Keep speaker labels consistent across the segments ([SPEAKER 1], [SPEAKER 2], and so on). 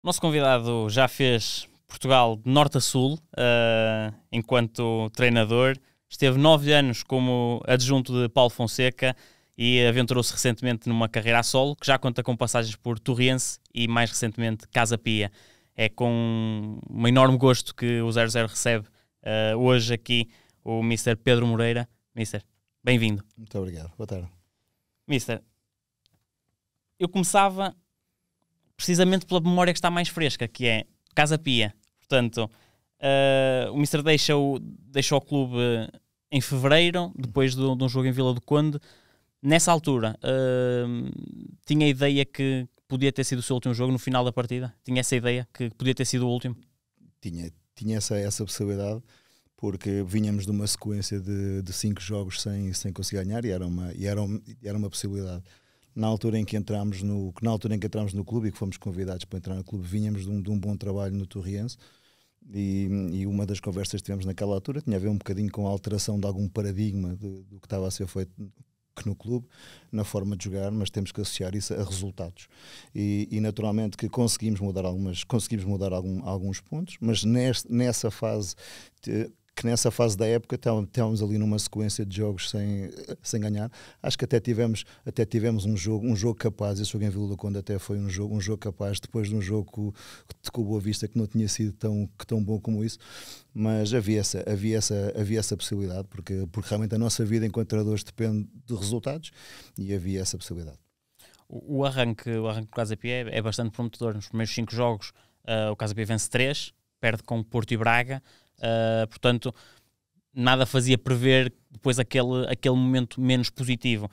[SPEAKER 1] O nosso convidado já fez Portugal de norte a sul, enquanto treinador. Esteve 9 anos como adjunto de Paulo Fonseca e aventurou-se recentemente numa carreira a solo, que já conta com passagens por Torriense e, mais recentemente, Casa Pia. É com um enorme gosto que o 00 recebe hoje aqui o Mr. Pedro Moreira. Mister, bem-vindo.
[SPEAKER 2] Muito obrigado. Boa tarde.
[SPEAKER 1] Mister, eu começava precisamente pela memória que está mais fresca, que é Casa Pia. Portanto, o Mister deixa o clube em fevereiro, depois de um jogo em Vila do Conde. Nessa altura, tinha a ideia que podia ter sido o seu último jogo no final da partida? Tinha essa ideia que podia ter sido o último?
[SPEAKER 2] Tinha essa possibilidade, porque vínhamos de uma sequência de 5 jogos sem conseguir ganhar e era uma possibilidade. Na altura em que entramos no clube e que fomos convidados para entrar no clube, vínhamos de um bom trabalho no Torriense e uma das conversas que tivemos naquela altura tinha a ver um bocadinho com a alteração de algum paradigma do que estava a ser feito no clube, na forma de jogar, mas temos que associar isso a resultados. E naturalmente que conseguimos mudar alguns pontos, mas nessa fase da época estávamos ali numa sequência de jogos sem ganhar. Acho que até tivemos um jogo capaz. Esse jogo em Vila do Conde até foi um jogo capaz, depois de um jogo com o Boa Vista que não tinha sido tão bom como isso, mas havia essa possibilidade, porque realmente a nossa vida enquanto treinadores depende de resultados e havia essa possibilidade.
[SPEAKER 1] O arranque do Casa Pia é bastante prometedor. Nos primeiros 5 jogos o Casa Pia vence 3, perde com Porto e Braga. Portanto, nada fazia prever depois aquele momento menos positivo.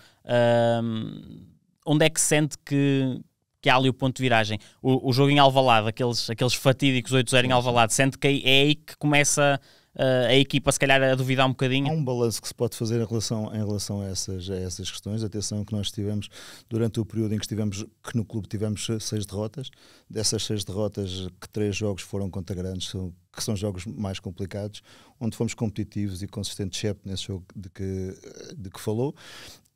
[SPEAKER 1] Onde é que sente que há ali o ponto de viragem? O jogo em Alvalade, aqueles fatídicos 8-0 em Alvalade, sente que é aí que começa a equipa se calhar a duvidar um bocadinho?
[SPEAKER 2] Há um balanço que se pode fazer em relação a essas questões. Atenção que nós tivemos, durante o período em que no clube tivemos 6 derrotas. Dessas 6 derrotas, que 3 jogos foram contra grandes, que são jogos mais complicados, onde fomos competitivos e consistentes, excepto nesse jogo de que falou.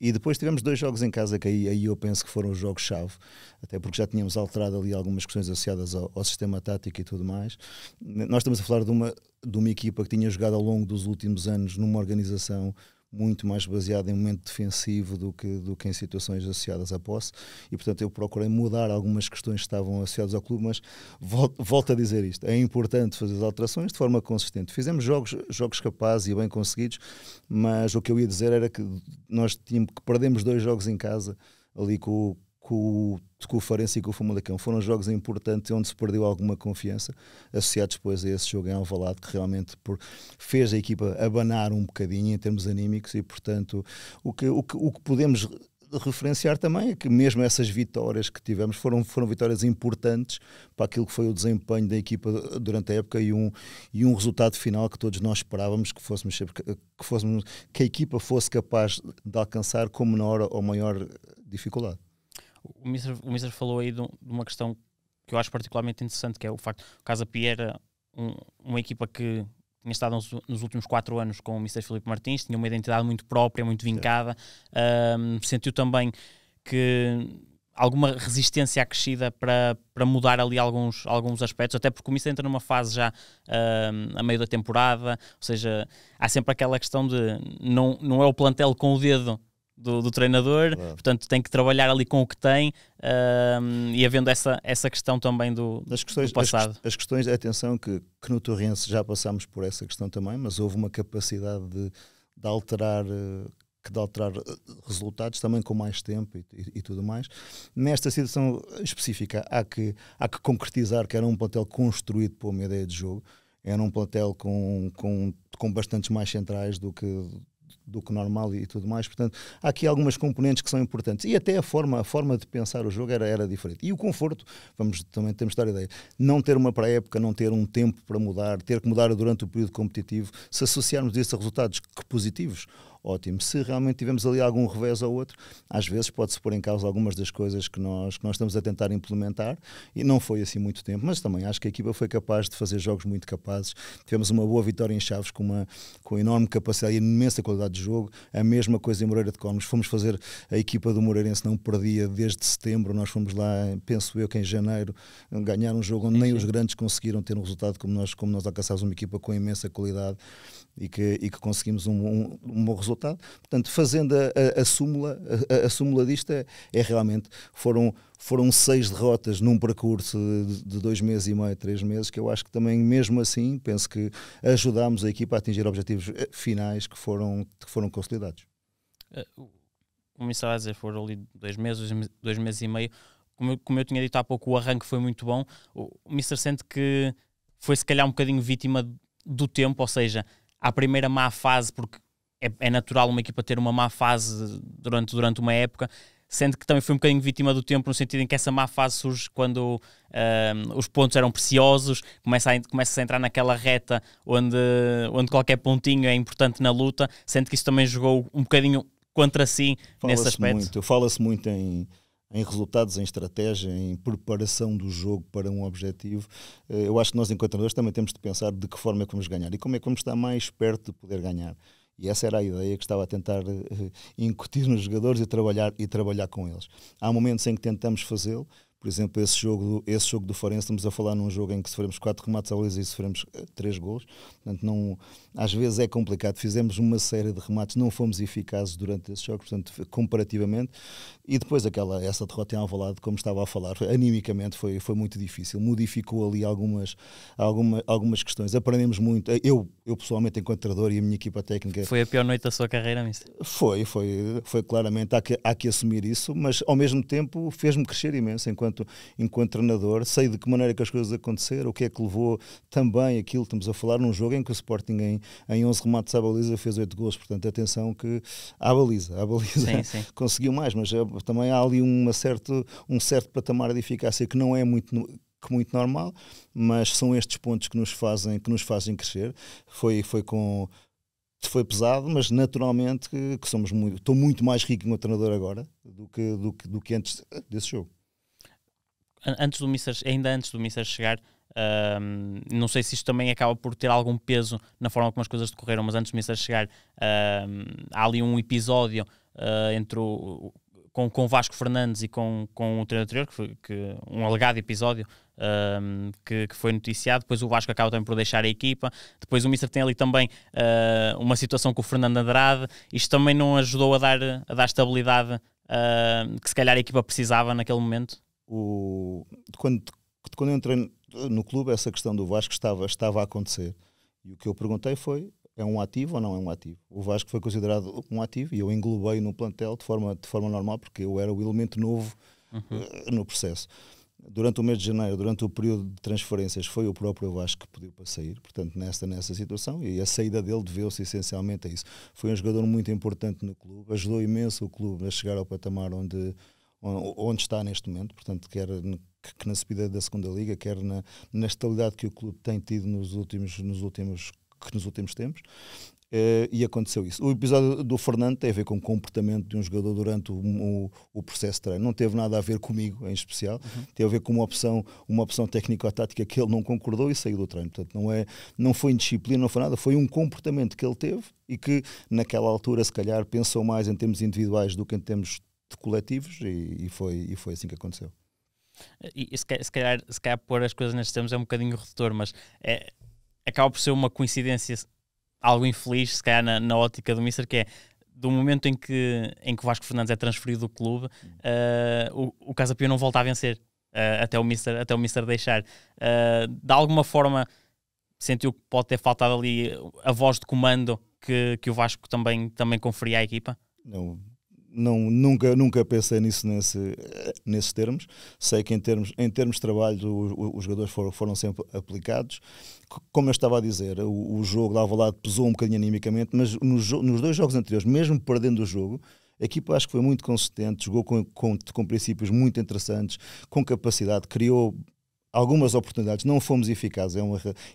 [SPEAKER 2] E depois tivemos 2 jogos em casa que aí eu penso que foram os jogos-chave, até porque já tínhamos alterado ali algumas questões associadas ao sistema tático e tudo mais. Nós estamos a falar de uma equipa que tinha jogado ao longo dos últimos anos numa organização muito mais baseada em momento defensivo do que em situações associadas à posse, e portanto eu procurei mudar algumas questões que estavam associadas ao clube, mas volto a dizer isto, é importante fazer as alterações de forma consistente. Fizemos jogos capazes e bem conseguidos, mas o que eu ia dizer era que nós perdemos 2 jogos em casa ali com o Farense e com o Famalicão. Foram jogos importantes onde se perdeu alguma confiança, associados depois a esse jogo em Alvalade, que realmente fez a equipa abanar um bocadinho em termos anímicos, e portanto o que podemos referenciar também é que mesmo essas vitórias que tivemos foram vitórias importantes para aquilo que foi o desempenho da equipa durante a época e um resultado final que todos nós esperávamos que a equipa fosse capaz de alcançar com menor ou maior dificuldade.
[SPEAKER 1] O Mister falou aí de uma questão que eu acho particularmente interessante, que é o facto que o Casa Pia era uma equipa que tinha estado nos últimos 4 anos com o Mister Filipe Martins, tinha uma identidade muito própria, muito vincada. Sentiu também que alguma resistência acrescida para mudar ali alguns aspectos, até porque o Mister entra numa fase já a meio da temporada, ou seja, há sempre aquela questão de não é o plantel com o dedo do treinador, claro. Portanto tem que trabalhar ali com o que tem, e havendo essa questão também do passado.
[SPEAKER 2] As questões, atenção que no Torrense já passámos por essa questão também, mas houve uma capacidade de alterar resultados também com mais tempo e tudo mais. Nesta situação específica há que concretizar que era um plantel construído por uma ideia de jogo, era um plantel com bastantes mais centrais do que normal e tudo mais. Portanto, há aqui algumas componentes que são importantes, e até a forma de pensar o jogo era diferente. E o conforto, também temos de dar a ideia, não ter uma pré-época, não ter um tempo para mudar, ter que mudar durante o período competitivo, se associarmos isso a resultados positivos ótimo. Se realmente tivemos ali algum revés ou outro, às vezes pode-se pôr em causa algumas das coisas que nós estamos a tentar implementar, e não foi assim muito tempo, mas também acho que a equipa foi capaz de fazer jogos muito capazes. Tivemos uma boa vitória em Chaves com enorme capacidade e imensa qualidade de jogo. A mesma coisa em Moreira de Cónegos. Fomos fazer, a equipa do Moreirense não perdia desde setembro, nós fomos lá, penso eu que em janeiro, ganhar um jogo onde nem os grandes conseguiram ter um resultado como nós alcançámos, uma equipa com imensa qualidade e que conseguimos um bom resultado. Portanto, fazendo a súmula disto é realmente, foram 6 derrotas num percurso de 2 meses e meio, 3 meses, que eu acho que também, mesmo assim, penso que ajudámos a equipa a atingir objetivos finais que foram consolidados.
[SPEAKER 1] Como estava a dizer, foram ali 2 meses e meio. Como eu tinha dito há pouco, o arranque foi muito bom. O Mister sente que foi se calhar um bocadinho vítima do tempo, ou seja, à primeira má fase, porque é natural uma equipa ter uma má fase durante uma época, sendo que também foi um bocadinho vítima do tempo, no sentido em que essa má fase surge quando os pontos eram preciosos, começa a entrar naquela reta onde qualquer pontinho é importante na luta, sendo que isso também jogou um bocadinho contra si nesse aspecto.
[SPEAKER 2] Fala-se muito em resultados, em estratégia, em preparação do jogo para um objetivo. Eu acho que nós, enquanto treinadores, também temos de pensar de que forma é que vamos ganhar e como é que vamos estar mais perto de poder ganhar. E essa era a ideia que estava a tentar incutir nos jogadores e trabalhar com eles. Há momentos em que tentamos fazê-lo. Por exemplo, esse jogo do Farense, estamos a falar num jogo em que sofremos 4 remates à baliza e sofremos 3 golos. Portanto, às vezes é complicado. Fizemos uma série de remates, não fomos eficazes durante esse jogo, portanto, comparativamente. E depois essa derrota em Alvalade, como estava a falar, animicamente foi muito difícil. Modificou ali algumas questões. Aprendemos muito. Eu pessoalmente, enquanto treinador, e a minha equipa técnica...
[SPEAKER 1] Foi a pior noite da sua carreira, mister?
[SPEAKER 2] Foi claramente. Há que assumir isso, mas ao mesmo tempo fez-me crescer imenso enquanto treinador. Sei de que maneira que as coisas aconteceram, o que é que levou também aquilo. Estamos a falar num jogo em que o Sporting em 11 remates à baliza fez 8 golos, portanto atenção que a baliza
[SPEAKER 1] sim.
[SPEAKER 2] conseguiu mais, mas também há ali um certo patamar de eficácia que não é muito normal, mas são estes pontos que nos fazem crescer. Foi pesado, mas naturalmente que estou muito mais rico como treinador agora do que antes desse jogo.
[SPEAKER 1] Ainda antes do Mister chegar, não sei se isto também acaba por ter algum peso na forma como as coisas decorreram, mas antes do Mister chegar, há ali um episódio com o Vasco Fernandes e com o treinador anterior, um alegado episódio que foi noticiado. Depois o Vasco acaba também por deixar a equipa. Depois o Mister tem ali também uma situação com o Fernando Andrade. Isto também não ajudou a dar estabilidade que se calhar a equipa precisava naquele momento?
[SPEAKER 2] Quando eu entrei no clube, essa questão do Vasco estava a acontecer. E o que eu perguntei foi: é um ativo ou não é um ativo? O Vasco foi considerado um ativo e eu englobei no plantel de forma normal, porque eu era o elemento novo no processo. Durante o mês de janeiro, durante o período de transferências, foi o próprio Vasco que pediu para sair, portanto, nessa situação, e a saída dele deveu-se essencialmente a isso. Foi um jogador muito importante no clube, ajudou imenso o clube a chegar ao patamar onde está neste momento, portanto, quer na subida da segunda liga, quer na estabilidade que o clube tem tido nos últimos tempos. E aconteceu isso. O episódio do Fernando tem a ver com o comportamento de um jogador durante o processo de treino. Não teve nada a ver comigo, em especial. Teve a ver com uma opção técnico-tática que ele não concordou e saiu do treino. Portanto, não foi indisciplina, não foi nada. Foi um comportamento que ele teve e que, naquela altura, se calhar, pensou mais em termos individuais do que em termos de coletivos, e foi assim que aconteceu.
[SPEAKER 1] E se calhar pôr as coisas nestes termos é um bocadinho redutor, mas acaba por ser uma coincidência algo infeliz, se calhar na ótica do Mister, que é do momento em que o Vasco Fernandes é transferido do clube, o Casa Pia não volta a vencer até o Mister deixar. De alguma forma sentiu que pode ter faltado ali a voz de comando que o Vasco também conferia à equipa?
[SPEAKER 2] Não, nunca pensei nisso nesses termos. Sei que em termos de trabalho os jogadores foram sempre aplicados. Como eu estava a dizer, o jogo de Alvalade pesou um bocadinho animicamente, mas nos 2 jogos anteriores, mesmo perdendo o jogo, a equipa acho que foi muito consistente, jogou com princípios muito interessantes, com capacidade, criou algumas oportunidades, não fomos eficazes,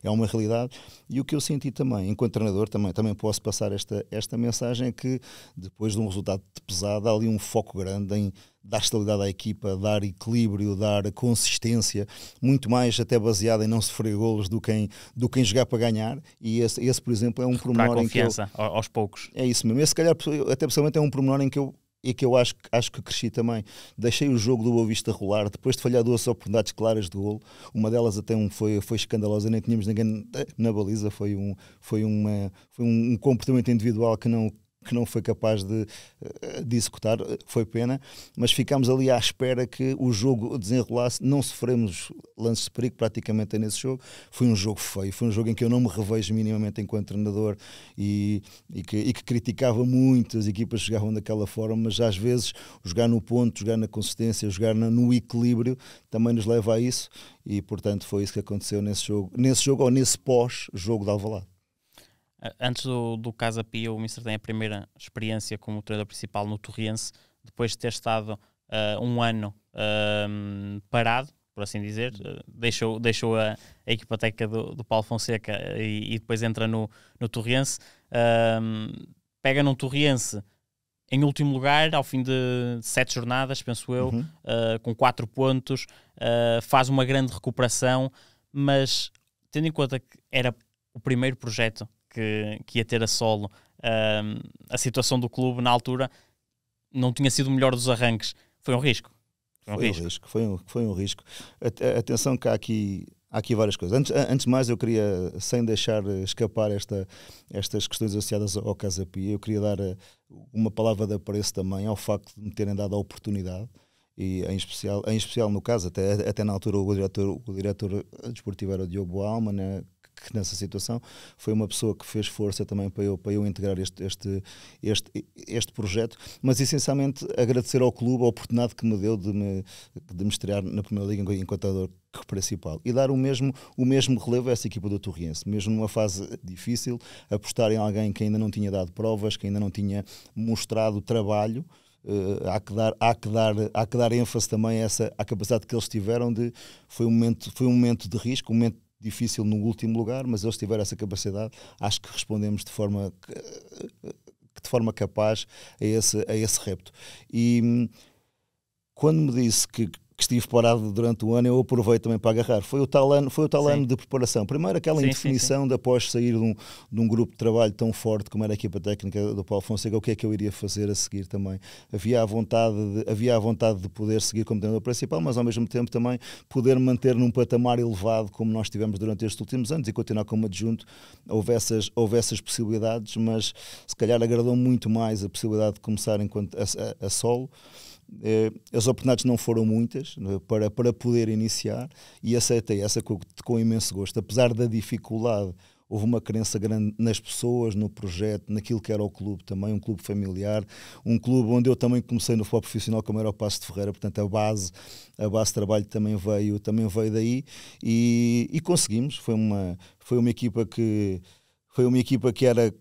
[SPEAKER 2] é uma realidade. E o que eu senti também, enquanto treinador, também posso passar esta mensagem, é que depois de um resultado pesado, há ali um foco grande em dar estabilidade à equipa, dar equilíbrio, dar consistência, muito mais até baseado em não sofrer golos do que em jogar para ganhar. E esse por exemplo, é um pormenor em que
[SPEAKER 1] aos poucos.
[SPEAKER 2] É isso mesmo. Esse, se calhar, até pessoalmente é um pormenor em que eu acho que cresci também. Deixei o jogo do Boa Vista rolar, depois de falhar 2 oportunidades claras de golo, uma delas até foi escandalosa, nem tínhamos ninguém na baliza, foi um comportamento individual que não foi capaz de executar, foi pena, mas ficámos ali à espera que o jogo desenrolasse, não sofremos lances de perigo praticamente nesse jogo. Foi um jogo feio, foi um jogo em que eu não me revejo minimamente enquanto treinador e que criticava muito as equipas que jogavam daquela forma, mas às vezes jogar no ponto, jogar na consistência, jogar no equilíbrio também nos leva a isso, e portanto foi isso que aconteceu nesse jogo ou nesse pós-jogo de Alvalade.
[SPEAKER 1] Antes do Casa Pia, o Mister tem a primeira experiência como treinador principal no Torriense, depois de ter estado um ano parado, por assim dizer. Deixou a equipa técnica do Paulo Fonseca e depois entra no Torriense. Pega num Torriense em último lugar, ao fim de 7 jornadas, penso eu, com 4 pontos, faz uma grande recuperação, mas tendo em conta que era o primeiro projeto que ia ter a solo, a situação do clube na altura não tinha sido o melhor dos arranques. Foi um risco.
[SPEAKER 2] Foi um risco. Atenção que há aqui várias coisas. Antes de mais, eu queria, sem deixar escapar estas questões associadas ao Casa Pia, eu queria dar uma palavra de apreço também ao facto de me terem dado a oportunidade, e em especial no caso, até na altura o diretor desportivo era o Diogo Alma, né, que nessa situação foi uma pessoa que fez força também para eu integrar este projeto, mas essencialmente agradecer ao clube a oportunidade que me deu de me estrear na Primeira Liga enquanto treinador principal, e dar o mesmo relevo a essa equipa do Torriense, mesmo numa fase difícil, apostar em alguém que ainda não tinha dado provas, que ainda não tinha mostrado trabalho. Há que dar ênfase também à capacidade que eles tiveram foi um momento de risco, um momento difícil no último lugar, mas eles tiveram essa capacidade. Acho que respondemos de forma capaz a esse repto. E quando me disse que estive parado durante o ano, eu aproveito também para agarrar. Foi o tal ano de preparação. Primeiro aquela indefinição de após sair de um grupo de trabalho tão forte como era a equipa técnica do Paulo Fonseca, o que é que eu iria fazer a seguir também. Havia a vontade de poder seguir como treinador principal, mas ao mesmo tempo também poder manter num patamar elevado como nós tivemos durante estes últimos anos e continuar como adjunto. Houve essas possibilidades, mas se calhar agradou muito mais a possibilidade de começar enquanto a solo. As oportunidades não foram muitas para poder iniciar, e aceitei essa com imenso gosto. Apesar da dificuldade, houve uma crença grande nas pessoas, no projeto, naquilo que era o clube também, um clube familiar, um clube onde eu também comecei no futebol profissional, como era o Paços de Ferreira, portanto a base de trabalho também veio daí, e conseguimos. Foi uma equipa que era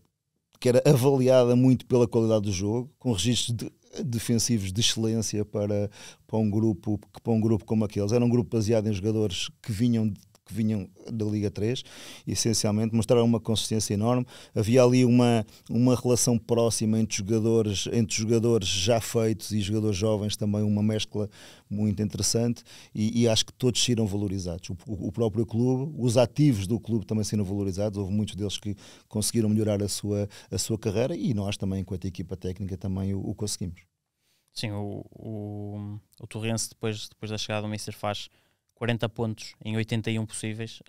[SPEAKER 2] avaliada muito pela qualidade do jogo, com registros defensivos de excelência para um grupo como aqueles. Era um grupo baseado em jogadores que vinham da Liga 3, essencialmente, mostraram uma consistência enorme. Havia ali uma relação próxima entre jogadores já feitos e jogadores jovens, também uma mescla muito interessante, e acho que todos saíram valorizados. O próprio clube, os ativos do clube também saíram valorizados. Houve muitos deles que conseguiram melhorar a sua carreira, e nós também, enquanto equipa técnica, também o conseguimos.
[SPEAKER 1] Sim, o Torrense, depois da chegada do Mister, faz 40 pontos em 81 possíveis.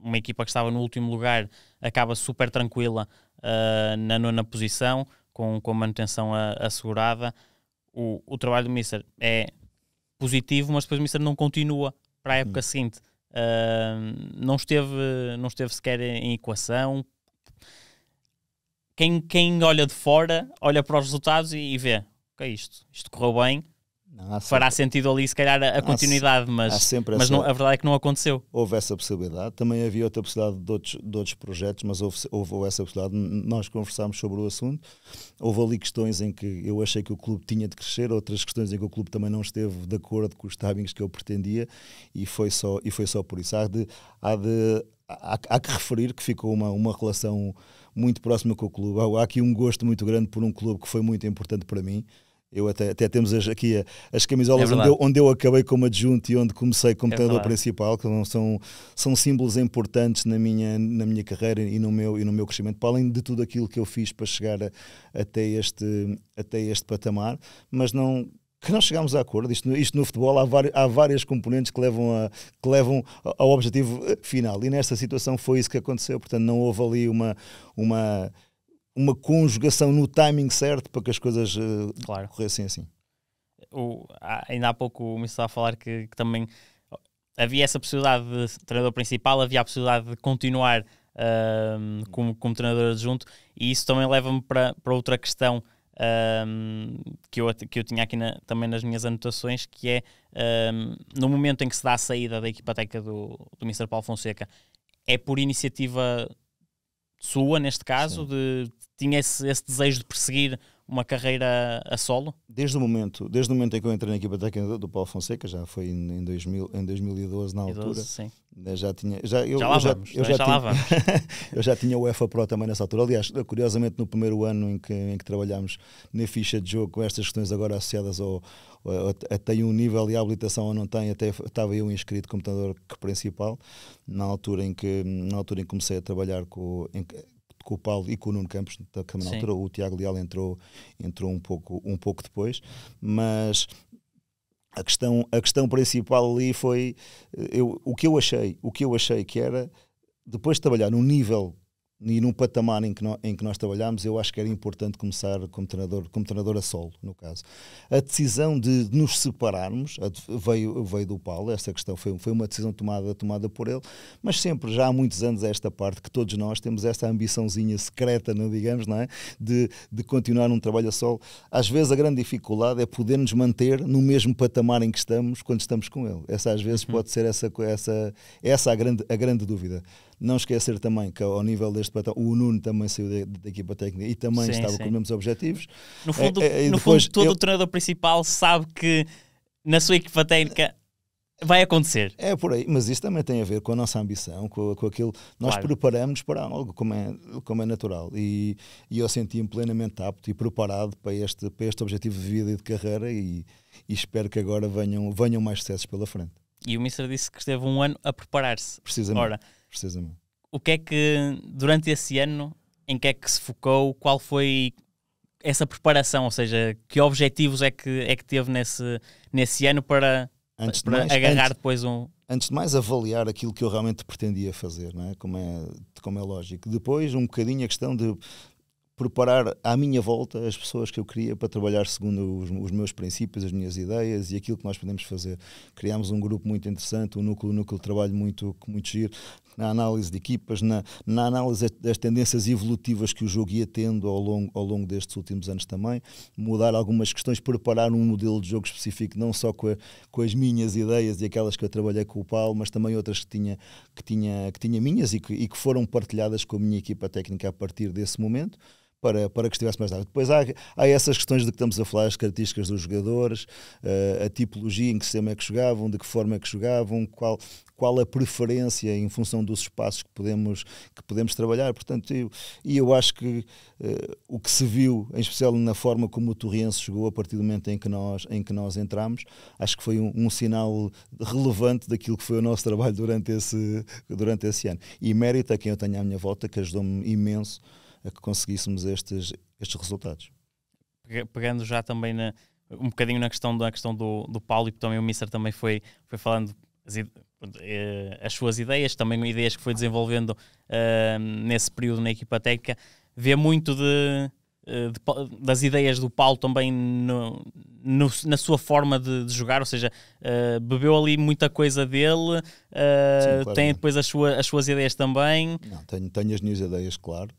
[SPEAKER 1] Uma equipa que estava no último lugar acaba super tranquila na 9ª posição, com a manutenção assegurada. O trabalho do Mister é positivo, mas depois o Mister não continua para a época seguinte. Não esteve sequer em equação. Quem olha de fora, olha para os resultados e vê, ok, isto correu bem, fará sentido ali, se calhar, a continuidade, mas não, a verdade é que não aconteceu.
[SPEAKER 2] Houve essa possibilidade. Também havia outra possibilidade de outros projetos, mas houve essa possibilidade. Nós conversámos sobre o assunto. Houve ali questões em que eu achei que o clube tinha de crescer, outras questões em que o clube também não esteve de acordo com os timings que eu pretendia, e foi só por isso. Há que referir que ficou uma relação muito próxima com o clube. Há aqui um gosto muito grande por um clube que foi muito importante para mim. Eu até temos aqui as camisolas onde eu acabei como adjunto e onde comecei como treinador principal, que são símbolos importantes na minha carreira e no meu crescimento, para além de tudo aquilo que eu fiz para chegar até este patamar, mas que não chegámos a acordo. Isto no futebol há várias componentes que levam ao objetivo final, e nesta situação foi isso que aconteceu. Portanto, não houve ali uma conjugação no timing certo para que as coisas corressem assim.
[SPEAKER 1] Ainda há pouco o Mister estava a falar que também havia essa possibilidade de treinador principal, havia a possibilidade de continuar como treinador adjunto, e isso também leva-me para outra questão que eu tinha aqui também nas minhas anotações, que é no momento em que se dá a saída da equipa técnica do Mister Paulo Fonseca, é por iniciativa sua, neste caso, tinha esse desejo de perseguir uma carreira a solo? Desde o momento
[SPEAKER 2] em que eu entrei na equipa técnica do Paulo Fonseca, já foi em 2012 na altura.
[SPEAKER 1] Sim.
[SPEAKER 2] Eu já tinha o UEFA Pro também nessa altura. Aliás, curiosamente, no primeiro ano em que trabalhámos na ficha de jogo com estas questões agora associadas a tem um nível de habilitação ou não tem, até estava eu inscrito como treinador principal, na altura em que comecei a trabalhar com o Paulo e com o Nuno Campos, também na altura. O Tiago Leal entrou um pouco depois, mas a questão principal ali foi o que eu achei que era, depois de trabalhar num nível e num patamar em que nós trabalhámos, eu acho que era importante começar como treinador a solo, no caso. A decisão de nos separarmos veio do Paulo. Essa questão foi uma decisão tomada por ele, mas sempre, já há muitos anos, esta parte que todos nós temos esta ambiçãozinha secreta, não digamos, não é? De continuar um trabalho a solo. Às vezes a grande dificuldade é poder-nos manter no mesmo patamar em que estamos quando estamos com ele. Essa às vezes pode ser essa a grande dúvida. Não esquecer também que ao nível deste patamar, o Nuno também saiu da equipa técnica e também estava com os mesmos objetivos.
[SPEAKER 1] No fundo, todo o treinador principal sabe que na sua equipa técnica vai acontecer.
[SPEAKER 2] É por aí, mas isso também tem a ver com a nossa ambição, com aquilo. Nós preparamos para algo como é natural, e eu senti-me plenamente apto e preparado para este objetivo de vida e de carreira, e espero que agora venham mais sucessos pela frente.
[SPEAKER 1] E o Mister disse que esteve um ano a preparar-se.
[SPEAKER 2] Precisamente.
[SPEAKER 1] O que é que, durante esse ano, em que é que se focou? Qual foi essa preparação? Ou seja, que objetivos é que teve nesse ano para agarrar depois um...
[SPEAKER 2] Antes de mais, avaliar aquilo que eu realmente pretendia fazer, não é? Como é lógico. Depois, um bocadinho a questão de preparar à minha volta as pessoas que eu queria para trabalhar segundo os meus princípios, as minhas ideias e aquilo que nós podemos fazer. Criámos um grupo muito interessante, um núcleo de trabalho muito giro, na análise de equipas, na análise das tendências evolutivas que o jogo ia tendo ao longo destes últimos anos também, mudar algumas questões, preparar um modelo de jogo específico, não só com as minhas ideias e aquelas que eu trabalhei com o Paulo, mas também outras que tinha minhas e que foram partilhadas com a minha equipa técnica a partir desse momento, para que estivesse mais rápido. Depois há essas questões de que estamos a falar, as características dos jogadores, a tipologia, em que sistema é que jogavam, de que forma é que jogavam, qual a preferência em função dos espaços que podemos trabalhar. Portanto, eu acho que o que se viu, em especial na forma como o Torriense jogou a partir do momento em que nós entramos, acho que foi um sinal relevante daquilo que foi o nosso trabalho durante esse ano. E mérito a quem eu tenho à minha volta, que ajudou-me imenso a que conseguíssemos estes resultados.
[SPEAKER 1] Pegando já também um bocadinho na questão do Paulo, e também o Mister também foi falando as suas ideias, também ideias que foi desenvolvendo nesse período na equipa técnica, vê muito das ideias do Paulo também na sua forma de jogar, ou seja, bebeu ali muita coisa dele. Sim, claro, tem depois as suas ideias também.
[SPEAKER 2] Não, tenho as minhas ideias, claro.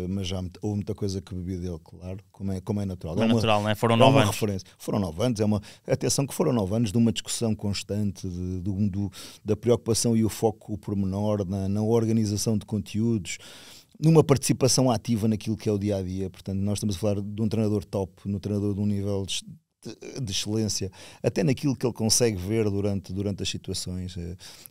[SPEAKER 2] mas já houve muita coisa que bebi dele, claro, como é natural.
[SPEAKER 1] Como é natural, não é? Foram
[SPEAKER 2] 9
[SPEAKER 1] anos.
[SPEAKER 2] Referência. Foram 9 anos, atenção que foram 9 anos de uma discussão constante, da preocupação e o foco, o pormenor, na organização de conteúdos, numa participação ativa naquilo que é o dia-a-dia. Portanto, nós estamos a falar de um treinador top, no treinador de um nível de excelência, até naquilo que ele consegue ver durante as situações.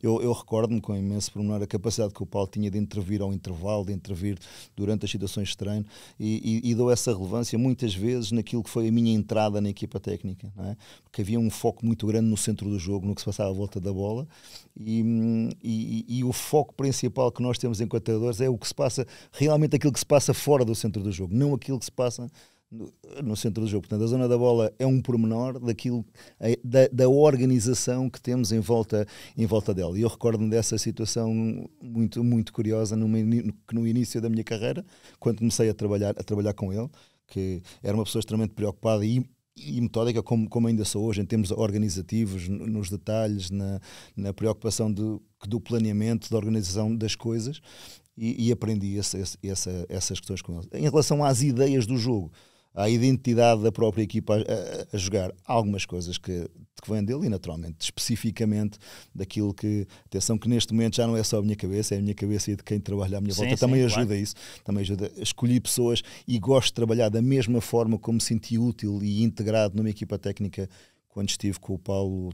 [SPEAKER 2] Eu recordo-me com imenso pormenor a capacidade que o Paulo tinha de intervir ao intervalo, de intervir durante as situações de treino, e dou essa relevância muitas vezes naquilo que foi a minha entrada na equipa técnica, não é? Porque havia um foco muito grande no centro do jogo, no que se passava à volta da bola, e o foco principal que nós temos enquanto treinadores é o que se passa, realmente aquilo que se passa fora do centro do jogo, não aquilo que se passa no centro do jogo. Portanto, a zona da bola é um pormenor daquilo, da organização que temos em volta dela. E eu recordo-me dessa situação muito, muito curiosa no início da minha carreira, quando comecei a trabalhar com ele, que era uma pessoa extremamente preocupada e metódica, como ainda sou hoje, em termos organizativos, nos detalhes, na preocupação do planeamento, da organização das coisas, e aprendi essas questões com ele. Em relação às ideias do jogo, à identidade da própria equipa a jogar, há algumas coisas que vêm dele e, naturalmente, especificamente daquilo que, atenção, que neste momento já não é só a minha cabeça, é a minha cabeça e de quem trabalha à minha volta, também ajuda
[SPEAKER 1] claro.
[SPEAKER 2] isso, também ajuda. Escolhi pessoas e gosto de trabalhar da mesma forma como me senti útil e integrado numa equipa técnica quando estive com o Paulo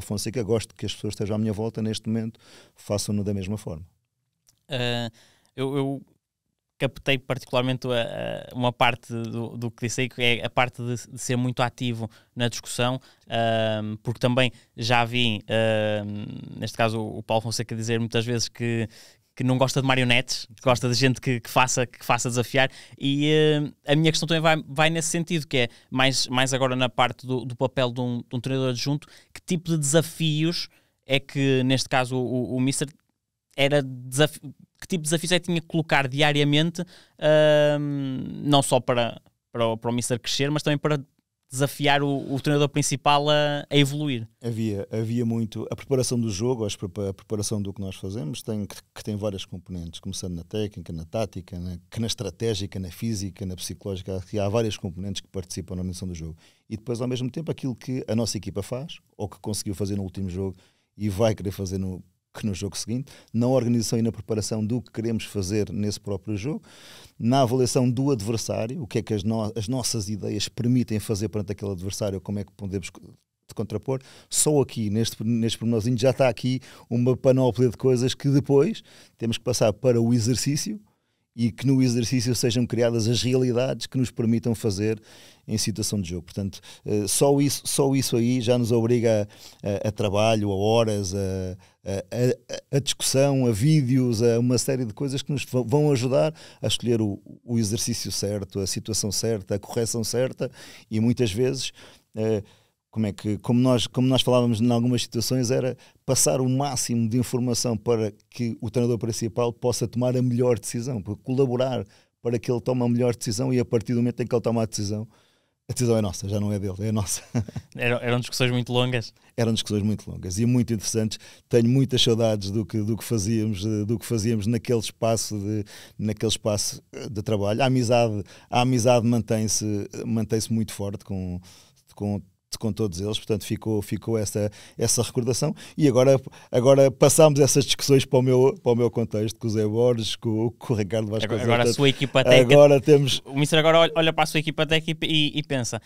[SPEAKER 2] Fonseca. Gosto que as pessoas estejam à minha volta neste momento, façam-no da mesma forma.
[SPEAKER 1] Eu captei particularmente uma parte do que disse aí, que é a parte de ser muito ativo na discussão, porque também já vi, neste caso, o Paulo Fonseca dizer muitas vezes que não gosta de marionetes, gosta de gente que faça desafiar, e a minha questão também vai nesse sentido, que é mais agora na parte do papel de um treinador adjunto. Que tipo de desafios é que, neste caso, o Mister era que tipo de desafios é que tinha que colocar diariamente, não só para o Mister crescer, mas também para desafiar o treinador principal a evoluir?
[SPEAKER 2] Havia muito a preparação do jogo, a preparação do que nós fazemos, que tem várias componentes, começando na técnica, na tática, na estratégica, na física, na psicológica. Há várias componentes que participam na organização do jogo. E depois, ao mesmo tempo, aquilo que a nossa equipa faz, ou que conseguiu fazer no último jogo e vai querer fazer no jogo seguinte, na organização e na preparação do que queremos fazer nesse próprio jogo, na avaliação do adversário, o que é que as nossas ideias permitem fazer perante aquele adversário, como é que podemos contrapor. Só aqui, neste pormenorzinho, já está aqui uma panóplia de coisas que depois temos que passar para o exercício, e que no exercício sejam criadas as realidades que nos permitam fazer em situação de jogo. Portanto, só isso aí já nos obriga a trabalho, a horas, a discussão, a vídeos, a uma série de coisas que nos vão ajudar a escolher o exercício certo, a situação certa, a correção certa, e muitas vezes... como nós falávamos em algumas situações, era passar o máximo de informação para que o treinador principal possa tomar a melhor decisão, para colaborar para que ele tome a melhor decisão, e a partir do momento em que ele toma a decisão é nossa, já não é dele, é nossa.
[SPEAKER 1] Eram discussões muito longas? Eram
[SPEAKER 2] discussões muito longas e muito interessantes. Tenho muitas saudades do que fazíamos naquele espaço de trabalho. A amizade mantém-se muito forte com todos eles, portanto ficou essa recordação. E agora passamos essas discussões para o meu contexto, com o Zé Borges, com o Ricardo Vasconcelos.
[SPEAKER 1] Agora a sua equipa técnica,
[SPEAKER 2] agora temos...
[SPEAKER 1] O Mister agora olha para a sua equipa técnica e pensa,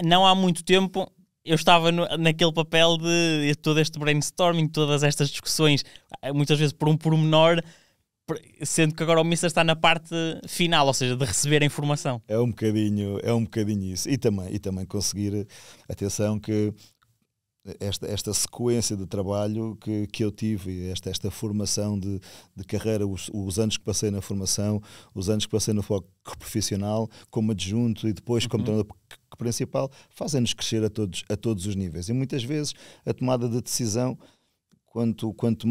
[SPEAKER 1] não há muito tempo eu estava naquele papel de todo este brainstorming, todas estas discussões, muitas vezes por um pormenor, sendo que agora o Mister está na parte final, ou seja, de receber a informação.
[SPEAKER 2] É um bocadinho isso. E também conseguir, atenção, que esta sequência de trabalho que eu tive, esta formação de carreira, os anos que passei na formação, os anos que passei no foco profissional, como adjunto e depois como treinador principal, fazem-nos crescer a todos os níveis. E muitas vezes a tomada de decisão, quanto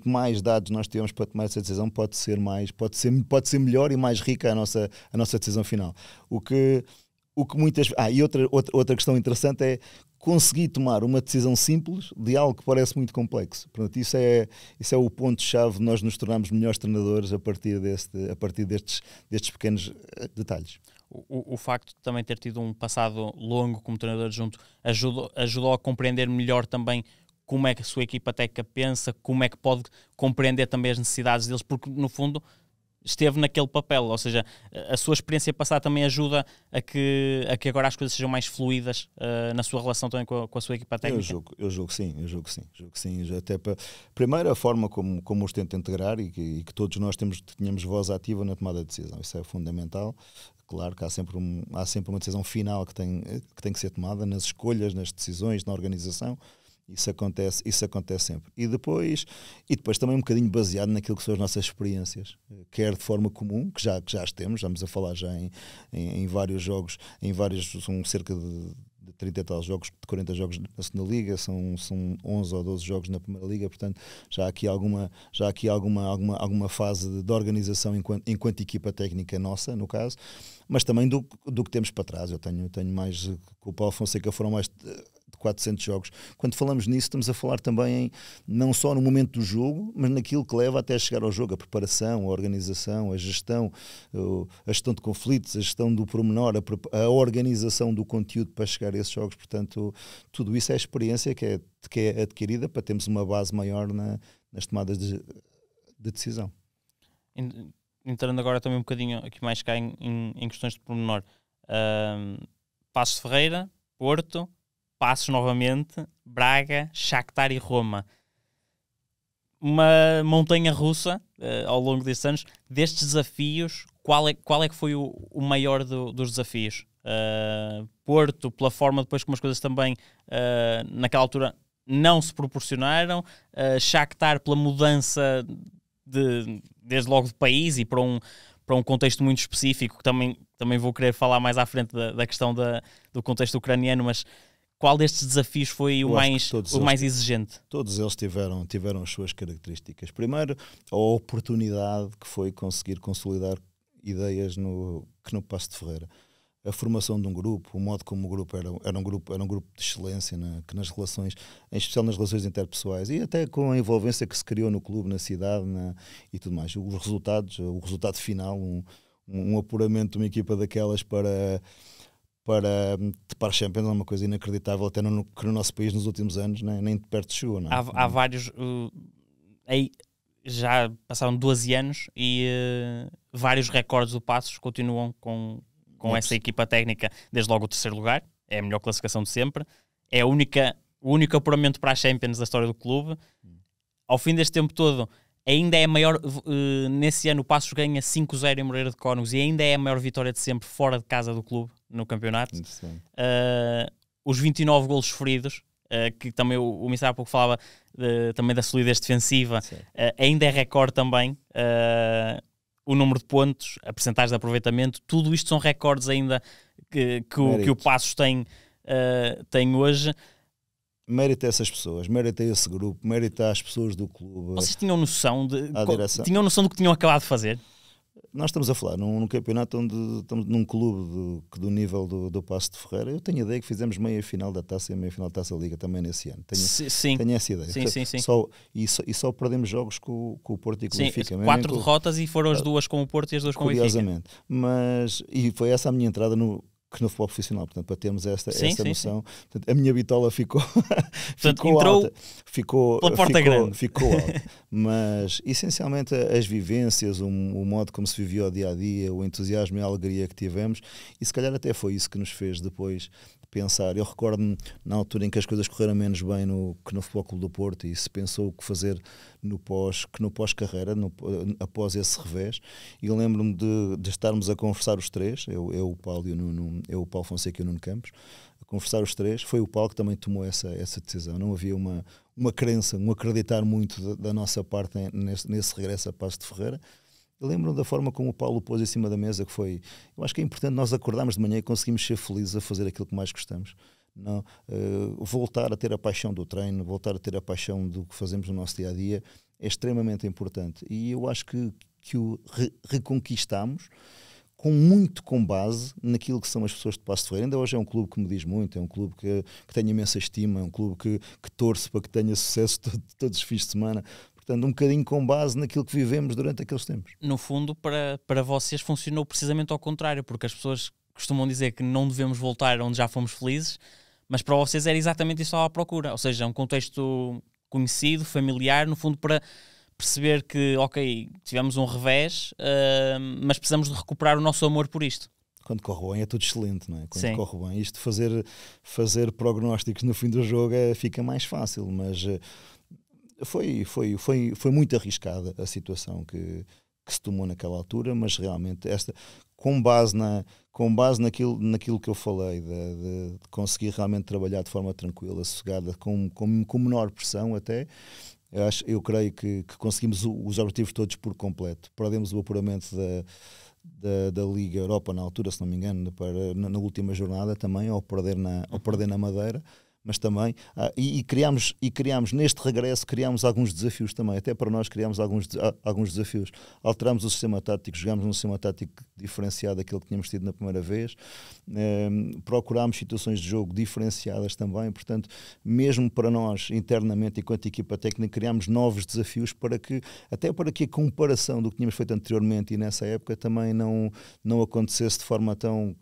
[SPEAKER 2] mais dados nós temos para tomar essa decisão, pode ser melhor e mais rica a nossa decisão final. O que O que muitas... e outra questão interessante é conseguir tomar uma decisão simples de algo que parece muito complexo. Pronto, isso é o ponto-chave de nós nos tornarmos melhores treinadores a partir destes pequenos detalhes.
[SPEAKER 1] O facto de também ter tido um passado longo como treinador adjunto ajudou a compreender melhor também como é que a sua equipa técnica pensa, como é que pode compreender também as necessidades deles, porque no fundo esteve naquele papel, ou seja, a sua experiência passada também ajuda a que agora as coisas sejam mais fluídas na sua relação também com a sua equipa técnica.
[SPEAKER 2] Eu julgo que sim. Até primeiro a forma como os tenta integrar e que todos nós tenhamos voz ativa na tomada de decisão, isso é fundamental. Claro que há sempre uma decisão final que tem que ser tomada nas escolhas, nas decisões, na organização. Isso acontece sempre. E depois também um bocadinho baseado naquilo que são as nossas experiências, quer de forma comum, que já as temos, estamos a falar já em vários jogos, são cerca de 30 e tal jogos, de 40 jogos na segunda liga, são 11 ou 12 jogos na primeira liga, portanto já há aqui alguma fase de organização enquanto equipa técnica nossa, no caso, mas também do que temos para trás. Eu tenho mais, com o Paulo Fonseca foram mais de 400 jogos. Quando falamos nisso, estamos a falar também não só no momento do jogo, mas naquilo que leva até chegar ao jogo, a preparação, a organização, a gestão de conflitos, a gestão do pormenor, a organização do conteúdo para chegar a esses jogos. Portanto, tudo isso é experiência que é adquirida para termos uma base maior nas tomadas de decisão.
[SPEAKER 1] Entrando agora também um bocadinho aqui mais cá em questões de pormenor. Paços de Ferreira, Porto, Passos novamente, Braga, Shakhtar e Roma. Uma montanha russa ao longo destes anos. Destes desafios, qual é que foi o maior dos desafios? Porto, pela forma depois como as coisas também naquela altura não se proporcionaram. Shakhtar, pela mudança desde logo de país e para um contexto muito específico, que também vou querer falar mais à frente da questão do contexto ucraniano, mas qual destes desafios foi o mais exigente?
[SPEAKER 2] Todos eles tiveram as suas características. Primeiro, a oportunidade que foi conseguir consolidar ideias no Paços de Ferreira. A formação de um grupo, o modo como o grupo era um grupo de excelência, que nas relações, em especial nas relações interpessoais, e até com a envolvência que se criou no clube, na cidade e tudo mais. Os resultados, o resultado final, um apuramento de uma equipa daquelas para a Champions é uma coisa inacreditável, até que no nosso país nos últimos anos nem de perto chegou. Não é?
[SPEAKER 1] Há vários... aí já passaram 12 anos e vários recordes do Passos continuam com essa equipa técnica, desde logo o terceiro lugar, é a melhor classificação de sempre, é o único apuramento para a Champions da história do clube. Ao fim deste tempo todo, ainda é a maior, nesse ano o Passos ganha 5-0 em Moreira de Cónegos e ainda é a maior vitória de sempre fora de casa do clube no campeonato. Os 29 golos sofridos, que também o Missar há pouco falava também da solidez defensiva, ainda é recorde também. O número de pontos, a percentagem de aproveitamento, tudo isto são recordes ainda que o Passos tem hoje.
[SPEAKER 2] Mérito a essas pessoas, mérito a esse grupo, mérito às pessoas do clube.
[SPEAKER 1] Vocês tinham noção do que tinham acabado de fazer?
[SPEAKER 2] Nós estamos a falar num campeonato onde estamos num clube do nível do Paços de Ferreira. Eu tenho a ideia que fizemos meia final da Taça e meia final da Taça da Liga também nesse ano. Tenho essa ideia.
[SPEAKER 1] Sim.
[SPEAKER 2] Só perdemos jogos com o Porto e com o Benfica.
[SPEAKER 1] 4 derrotas e foram as duas com o Porto e as duas com o Benfica.
[SPEAKER 2] Curiosamente. E foi essa a minha entrada no futebol profissional, portanto, para termos essa noção. Portanto, a minha bitola ficou alta. Ficou
[SPEAKER 1] pela porta grande.
[SPEAKER 2] Ficou alta. Mas, essencialmente, as vivências, o modo como se vivia o dia-a-dia, o entusiasmo e a alegria que tivemos, e se calhar até foi isso que nos fez depois pensar. Eu recordo-me na altura em que as coisas correram menos bem que no Futebol Clube do Porto e se pensou o que fazer no pós-carreira, após esse revés, e lembro-me de estarmos a conversar os três, eu o Paulo e o Nuno, eu o Paulo Fonseca e o Nuno Campos, a conversar os três. Foi o Paulo que também tomou essa decisão. Não havia uma crença, um acreditar muito da nossa parte nesse regresso a Paços de Ferreira. Eu lembro-me da forma como o Paulo pôs em cima da mesa, que foi... Eu acho que é importante nós acordarmos de manhã e conseguimos ser felizes a fazer aquilo que mais gostamos. Não, voltar a ter a paixão do treino, voltar a ter a paixão do que fazemos no nosso dia-a-dia é extremamente importante. E eu acho que o reconquistamos muito com base naquilo que são as pessoas de Paços de Ferreira. Ainda hoje é um clube que me diz muito, é um clube que tem imensa estima, é um clube que torce para que tenha sucesso todos os fins de semana. Portanto, um bocadinho com base naquilo que vivemos durante aqueles tempos.
[SPEAKER 1] No fundo, para vocês funcionou precisamente ao contrário, porque as pessoas costumam dizer que não devemos voltar onde já fomos felizes, mas para vocês era exatamente isso à procura. Ou seja, um contexto conhecido, familiar, no fundo para perceber que, ok, tivemos um revés, mas precisamos de recuperar o nosso amor por isto.
[SPEAKER 2] Quando corre bem é tudo excelente, não é? Quando
[SPEAKER 1] Sim.
[SPEAKER 2] corre bem, isto fazer prognósticos no fim do jogo fica mais fácil, mas foi muito arriscada a situação que se tomou naquela altura, mas realmente com base naquilo que eu falei, de conseguir realmente trabalhar de forma tranquila, sossegada, com menor pressão até, eu creio que conseguimos os objetivos todos por completo. Perdemos o apuramento da Liga Europa na altura, se não me engano, na última jornada também, ao perder na Madeira, mas também, e criámos neste regresso, criámos alguns desafios também, até para nós criámos alguns desafios. Alterámos o sistema tático, jogámos num sistema tático diferenciado daquele que tínhamos tido na primeira vez, procurámos situações de jogo diferenciadas também, portanto, mesmo para nós, internamente, enquanto equipa técnica, criámos novos desafios para que a comparação do que tínhamos feito anteriormente e nessa época também não acontecesse de forma tão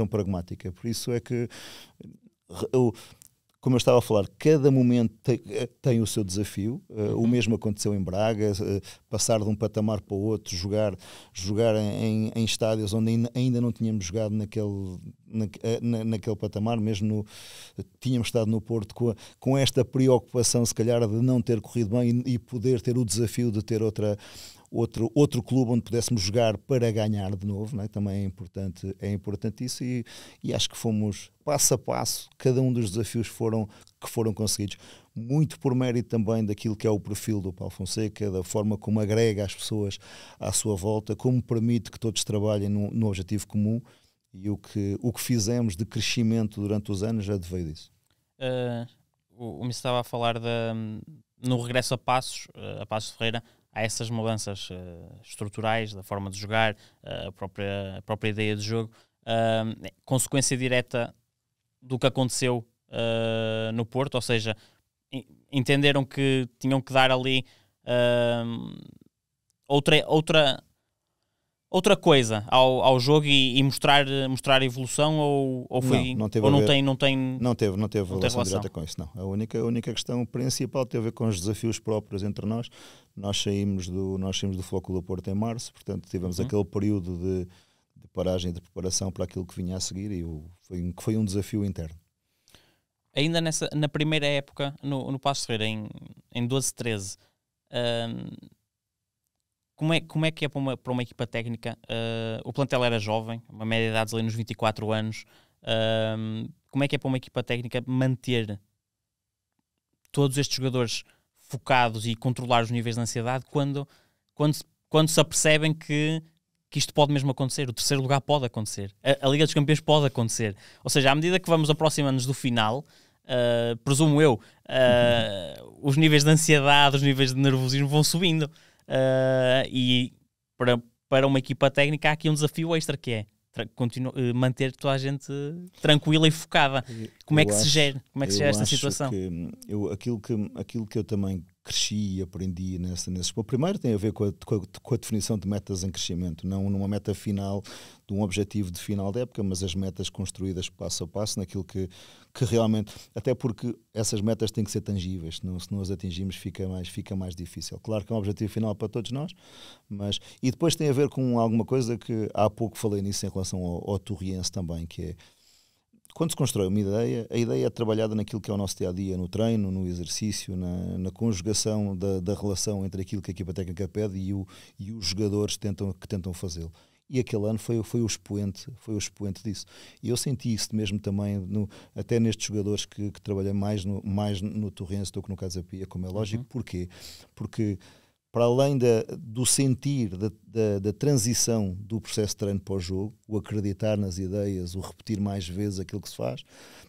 [SPEAKER 2] pragmática. Por isso é que como eu estava a falar, cada momento tem o seu desafio. O mesmo aconteceu em Braga, passar de um patamar para o outro, jogar em estádios onde ainda não tínhamos jogado naquele patamar, tínhamos estado no Porto com esta preocupação, se calhar, de não ter corrido bem e poder ter o desafio de ter outro clube onde pudéssemos jogar para ganhar de novo, não é? Também é importante isso, e acho que fomos passo a passo, cada um dos desafios que foram conseguidos, muito por mérito também daquilo que é o perfil do Paulo Fonseca, da forma como agrega as pessoas à sua volta, como permite que todos trabalhem no objetivo comum, e o que fizemos de crescimento durante os anos já veio disso.
[SPEAKER 1] O Mister estava a falar no regresso a Paços de Ferreira, há essas mudanças estruturais da forma de jogar, a própria ideia de jogo, consequência direta do que aconteceu no Porto, ou seja, entenderam que tinham que dar ali outra coisa ao jogo e mostrar a evolução, ou foi,
[SPEAKER 2] não teve
[SPEAKER 1] ou não
[SPEAKER 2] a ver,
[SPEAKER 1] tem
[SPEAKER 2] não teve relação
[SPEAKER 1] relação
[SPEAKER 2] direta com isso, não. A única questão principal teve a ver com os desafios próprios entre nós. Nós saímos do Flóculo do Porto em março, portanto tivemos aquele período de paragem e de preparação para aquilo que vinha a seguir, e foi um desafio interno.
[SPEAKER 1] Ainda na primeira época no Paços de Ferreira, em 12-13, como é que é para uma equipa técnica? O plantel era jovem, uma média de idade ali nos 24 anos. Como é que é para uma equipa técnica manter todos estes jogadores focados e controlar os níveis de ansiedade quando se apercebem que isto pode mesmo acontecer? O terceiro lugar pode acontecer, a Liga dos Campeões pode acontecer. Ou seja, à medida que vamos aproximando-nos do final, presumo eu, os níveis de ansiedade, os níveis de nervosismo vão subindo. E para uma equipa técnica há aqui um desafio extra, que é manter toda a gente tranquila e focada. Como é que se gera esta situação?
[SPEAKER 2] Aquilo que eu também cresci e aprendi nesses... Primeiro tem a ver com a definição de metas em crescimento, não numa meta final, de um objetivo de final de época, mas as metas construídas passo a passo, naquilo que realmente... Até porque essas metas têm que ser tangíveis, se não as atingimos fica mais difícil. Claro que é um objetivo final para todos nós, mas... E depois tem a ver com alguma coisa que há pouco falei nisso em relação ao Torriense também, que é... Quando se constrói uma ideia, a ideia é trabalhada naquilo que é o nosso dia-a-dia, no treino, no exercício, na conjugação da relação entre aquilo que a equipa técnica pede e os jogadores que tentam fazê-lo. E aquele ano foi o expoente disso. E eu senti isso mesmo também, até nestes jogadores que trabalhei mais no Torrense do que no Casa Pia, como é lógico. Porquê? Porque para além do sentir, da transição do processo de treino para o jogo, o acreditar nas ideias, o repetir mais vezes aquilo que se faz,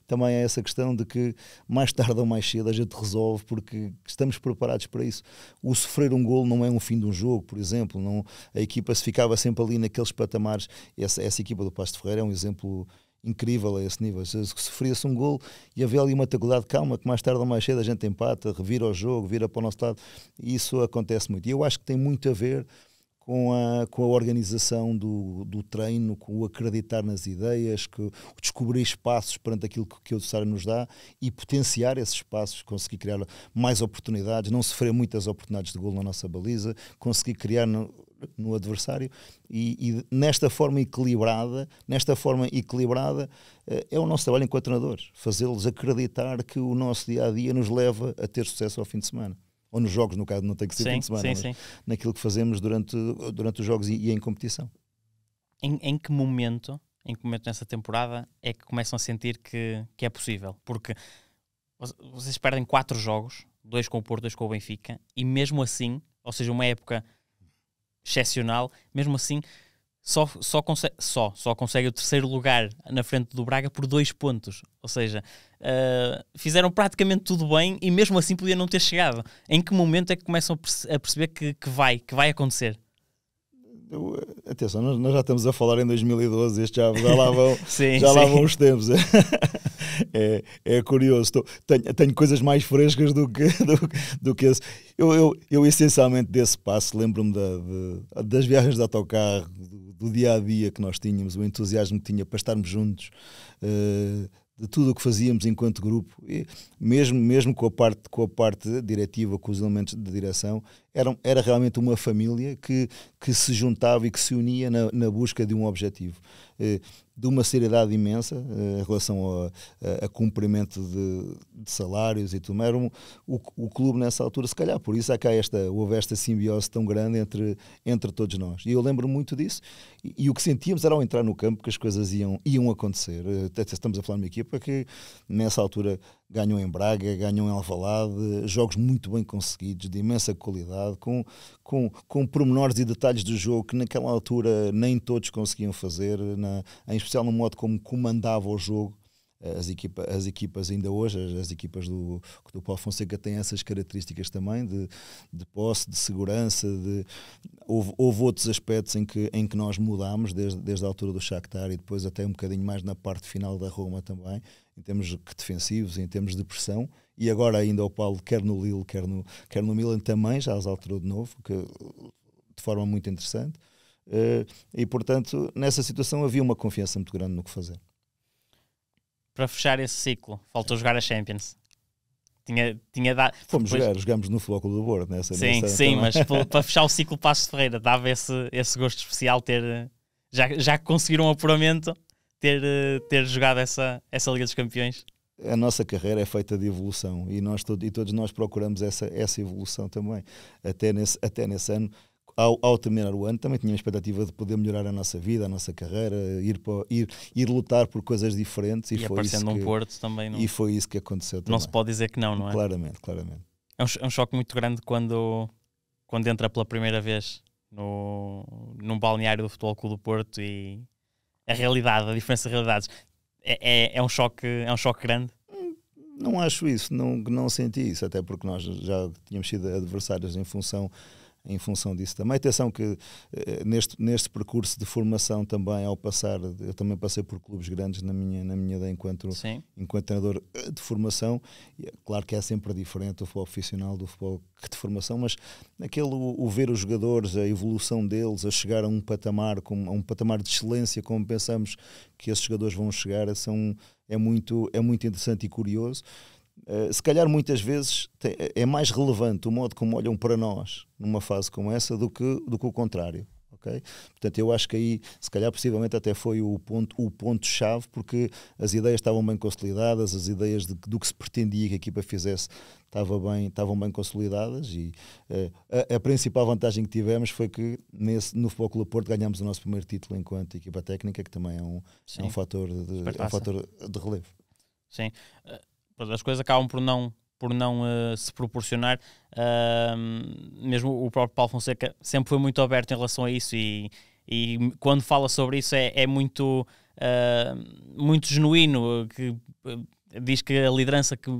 [SPEAKER 2] também é essa questão de que mais tarde ou mais cedo a gente resolve, porque estamos preparados para isso. O sofrer um golo não é um fim de um jogo, por exemplo. Não, a equipa se ficava sempre ali naqueles patamares. Essa equipa do Paços de Ferreira é um exemplo incrível a esse nível. Se sofria-se um golo e havia ali uma tranquilidade, calma, que mais tarde ou mais cedo a gente empata, revira o jogo, vira para o nosso lado. E isso acontece muito. E eu acho que tem muito a ver com a organização do treino, com o acreditar nas ideias, o descobrir espaços perante aquilo que o adversário nos dá e potenciar esses espaços, conseguir criar mais oportunidades, não sofrer muitas oportunidades de golo na nossa baliza, conseguir criar no adversário e nesta forma equilibrada é o nosso trabalho enquanto treinadores, fazê-los acreditar que o nosso dia-a-dia nos leva a ter sucesso ao fim de semana. Ou nos jogos, no caso, não tem que ser fim de semana, mas naquilo que fazemos durante os jogos e em competição.
[SPEAKER 1] Em que momento nessa temporada é que começam a sentir que é possível? Porque vocês perdem 4 jogos, 2 com o Porto, 2 com o Benfica, e mesmo assim, ou seja, uma época excepcional, mesmo assim só consegue o terceiro lugar na frente do Braga por 2 pontos. Ou seja, fizeram praticamente tudo bem e mesmo assim podia não ter chegado. Em que momento é que começam a perceber que vai acontecer?
[SPEAKER 2] Atenção, nós já estamos a falar em 2012, já lá vão,
[SPEAKER 1] sim,
[SPEAKER 2] lá vão os tempos. É curioso, tenho coisas mais frescas do que esse. Eu essencialmente desse passo lembro-me das viagens de autocarro, do dia-a-dia que nós tínhamos, o entusiasmo que tinha para estarmos juntos, de tudo o que fazíamos enquanto grupo, e mesmo com a parte diretiva, com os elementos de direção, era realmente uma família que se juntava e que se unia na busca de um objetivo, de uma seriedade imensa em relação a cumprimento de salários e tudo. Era o clube nessa altura, se calhar, por isso houve esta simbiose tão grande entre todos nós. E eu lembro muito disso, e o que sentíamos era ao entrar no campo que as coisas iam acontecer. Até estamos a falar de uma equipa que nessa altura ganham em Braga, ganham em Alvalade, jogos muito bem conseguidos, de imensa qualidade, com pormenores e detalhes do jogo que naquela altura nem todos conseguiam fazer, em especial no modo como comandava o jogo. As equipas ainda hoje, as equipas do Paulo Fonseca têm essas características também de posse, de segurança, houve outros aspectos em que nós mudámos desde a altura do Shakhtar e depois até um bocadinho mais na parte final da Roma também, em termos defensivos, em termos de pressão, e agora ainda o Paulo, quer no Lille, quer no Milan também, já as alterou de novo, de forma muito interessante, e portanto nessa situação havia uma confiança muito grande no que fazer.
[SPEAKER 1] Para fechar esse ciclo, faltou jogar a Champions. Tinha dado...
[SPEAKER 2] Jogámos no Futebol Clube do Porto.
[SPEAKER 1] Sim, mas para fechar o ciclo Paços de Ferreira, dava esse gosto especial ter... Já conseguiram o apuramento, ter jogado essa Liga dos Campeões.
[SPEAKER 2] A nossa carreira é feita de evolução e todos nós procuramos essa evolução também. Até nesse ano, ao terminar o ano, também tinha a expectativa de poder melhorar a nossa vida, a nossa carreira, ir lutar por coisas diferentes.
[SPEAKER 1] E foi aparecendo num Porto também. Não...
[SPEAKER 2] E foi isso que aconteceu também.
[SPEAKER 1] Não se pode dizer que não é?
[SPEAKER 2] Claramente.
[SPEAKER 1] É um choque muito grande quando entra pela primeira vez num balneário do Futebol Clube do Porto e a diferença de realidades. É um choque grande?
[SPEAKER 2] Não acho isso, não senti isso, até porque nós já tínhamos sido adversários em função disso também. Atenção que neste percurso de formação também, eu também passei por clubes grandes na minha ideia enquanto treinador de formação. Claro que é sempre diferente o futebol profissional do futebol de formação, mas o ver os jogadores, a evolução deles, a chegar a um patamar de excelência, como pensamos que esses jogadores vão chegar, é muito interessante e curioso. Se calhar muitas vezes é mais relevante o modo como olham para nós numa fase como essa do que o contrário, ok? Portanto, eu acho que aí se calhar possivelmente até foi o ponto-chave, porque as ideias estavam bem consolidadas, as ideias do que se pretendia que a equipa fizesse estavam bem consolidadas e a principal vantagem que tivemos foi que no Futebol Clube do Porto ganhámos o nosso primeiro título enquanto equipa técnica, que também é um fator de relevo.
[SPEAKER 1] Sim. As coisas acabam por não por não se proporcionar. Mesmo o próprio Paulo Fonseca sempre foi muito aberto em relação a isso e quando fala sobre isso é muito, muito genuíno, que diz que a liderança que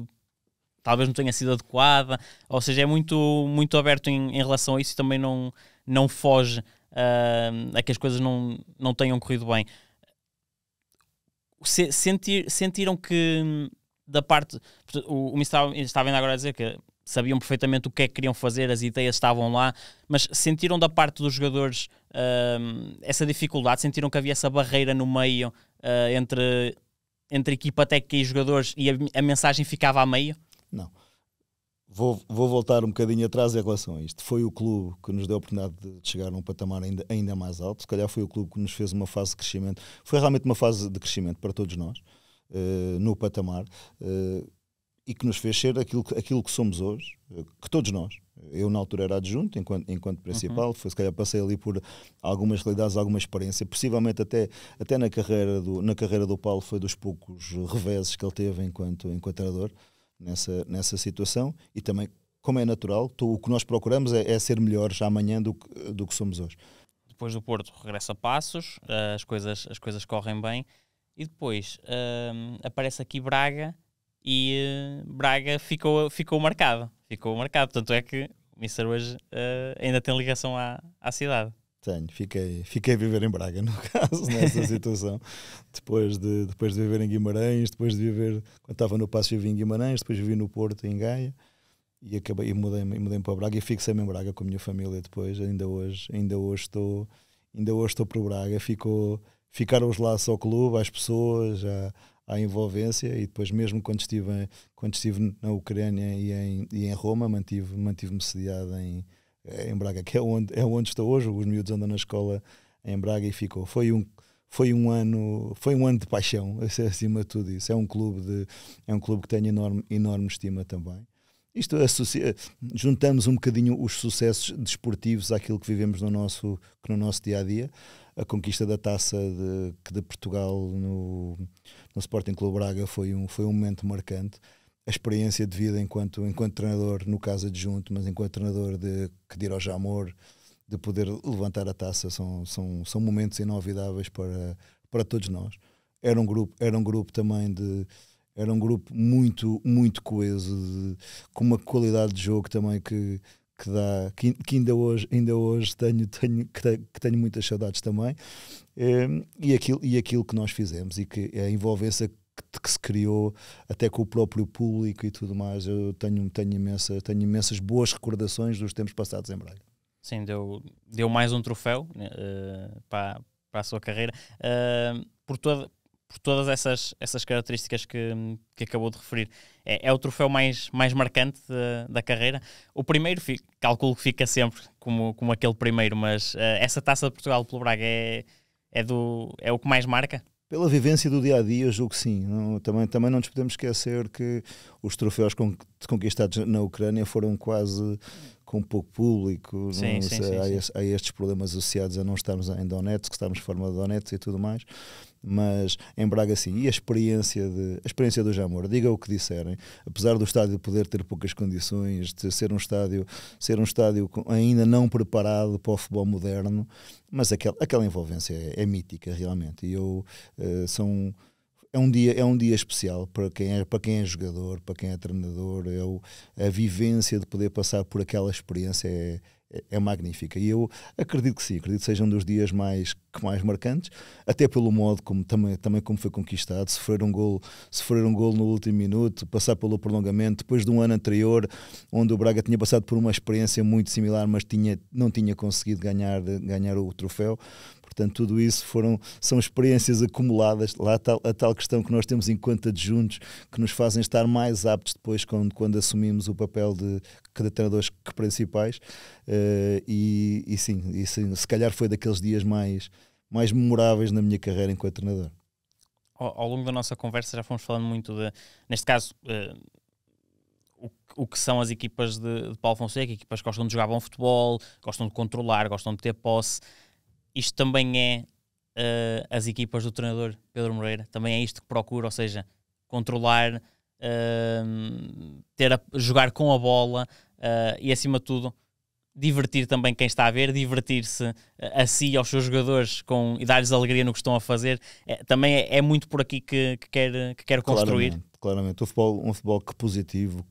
[SPEAKER 1] talvez não tenha sido adequada, ou seja, é muito, muito aberto em relação a isso e também não foge a que as coisas não tenham corrido bem. Sentiram que da parte... O Mister estava ainda agora a dizer que sabiam perfeitamente o que é que queriam fazer, as ideias estavam lá, mas sentiram da parte dos jogadores essa dificuldade? Sentiram que havia essa barreira no meio entre equipa técnica e jogadores e a mensagem ficava a meio?
[SPEAKER 2] Não. Vou voltar um bocadinho atrás em relação a isto. Foi o clube que nos deu a oportunidade de chegar a um patamar ainda mais alto. Se calhar foi o clube que nos fez uma fase de crescimento. Foi realmente uma fase de crescimento para todos nós, no patamar, e que nos fez ser aquilo que somos hoje, que todos nós. Eu na altura era adjunto, enquanto principal, foi, se calhar passei ali por algumas realidades, alguma experiência, possivelmente até na carreira do Paulo foi dos poucos reveses que ele teve enquanto treinador nessa situação, e também, como é natural, o que nós procuramos é ser melhores amanhã do que somos hoje.
[SPEAKER 1] Depois do Porto regressa a Passos, as coisas correm bem, e depois aparece aqui Braga, e Braga ficou marcado, tanto é que o Mister hoje ainda tem ligação à cidade.
[SPEAKER 2] Tenho, fiquei a viver em Braga, no caso, nessa situação. Depois de viver em Guimarães, depois de viver, quando estava no Paços, vivi em Guimarães, depois vivi no Porto, em Gaia, e mudei para Braga, e fixei-me em Braga com a minha família depois. Ainda hoje estou por Braga. Ficaram os laços ao clube, às pessoas, à envolvência, e depois, mesmo quando estive na Ucrânia e em Roma, mantive-me sediado em Braga, que é onde estou hoje. Os miúdos andam na escola em Braga e ficou. Foi um ano de paixão, acima de tudo isso. É um clube que tenho enorme estima também. Isto juntamos um bocadinho os sucessos desportivos àquilo que vivemos no nosso dia-a-dia. A conquista da taça de Portugal no Sporting Clube Braga foi um momento marcante. A experiência de vida enquanto treinador, no caso adjunto, mas enquanto treinador de ir ao Jamor, de poder levantar a taça, são momentos inolvidáveis para todos nós. Era um grupo também era um grupo muito, muito coeso, com uma qualidade de jogo também que ainda hoje tenho muitas saudades também, e aquilo que nós fizemos, e que a envolvência que se criou até com o próprio público e tudo mais. Eu tenho imensas boas recordações dos tempos passados em Braga.
[SPEAKER 1] Sim, deu mais um troféu para a sua carreira, por todas essas características que acabou de referir. É o troféu mais marcante da carreira. O primeiro, calculo que fica sempre como aquele primeiro, mas essa taça de Portugal pelo Braga é o que mais marca?
[SPEAKER 2] Pela vivência do dia-a-dia, eu julgo que sim. Também não nos podemos esquecer que os troféus conquistados na Ucrânia foram quase com pouco público.
[SPEAKER 1] Sim.
[SPEAKER 2] Há estes problemas associados a não estarmos em Donetsk, que estamos fora de Donetsk e tudo mais. Mas em Braga sim, e a experiência do Jamor, diga o que disserem, apesar do estádio poder ter poucas condições, de ser um estádio ainda não preparado para o futebol moderno, mas aquela envolvência é mítica realmente, e é um dia especial para quem é jogador, para quem é treinador. A vivência de poder passar por aquela experiência é magnífica, e eu acredito que seja um dos dias mais marcantes, até pelo modo como também como foi conquistado. Sofrer um gol no último minuto, passar pelo prolongamento, depois de um ano anterior onde o Braga tinha passado por uma experiência muito similar, mas não tinha conseguido ganhar o troféu. Portanto, tudo isso são experiências acumuladas, lá a tal questão que nós temos enquanto adjuntos, que nos fazem estar mais aptos depois quando assumimos o papel de treinadores principais, e sim, se calhar foi daqueles dias mais memoráveis na minha carreira enquanto treinador.
[SPEAKER 1] Ao longo da nossa conversa já fomos falando muito neste caso, o que são as equipas de Paulo Fonseca, equipas que gostam de jogar bom futebol, gostam de controlar, gostam de ter posse. Isto também é as equipas do treinador Pedro Moreira, também é isto que procura, ou seja, controlar, jogar com a bola e, acima de tudo, divertir também quem está a ver, divertir-se a si e aos seus jogadores e dar-lhes alegria no que estão a fazer. Também é muito por aqui que quero construir.
[SPEAKER 2] Claramente. Um futebol que positivo,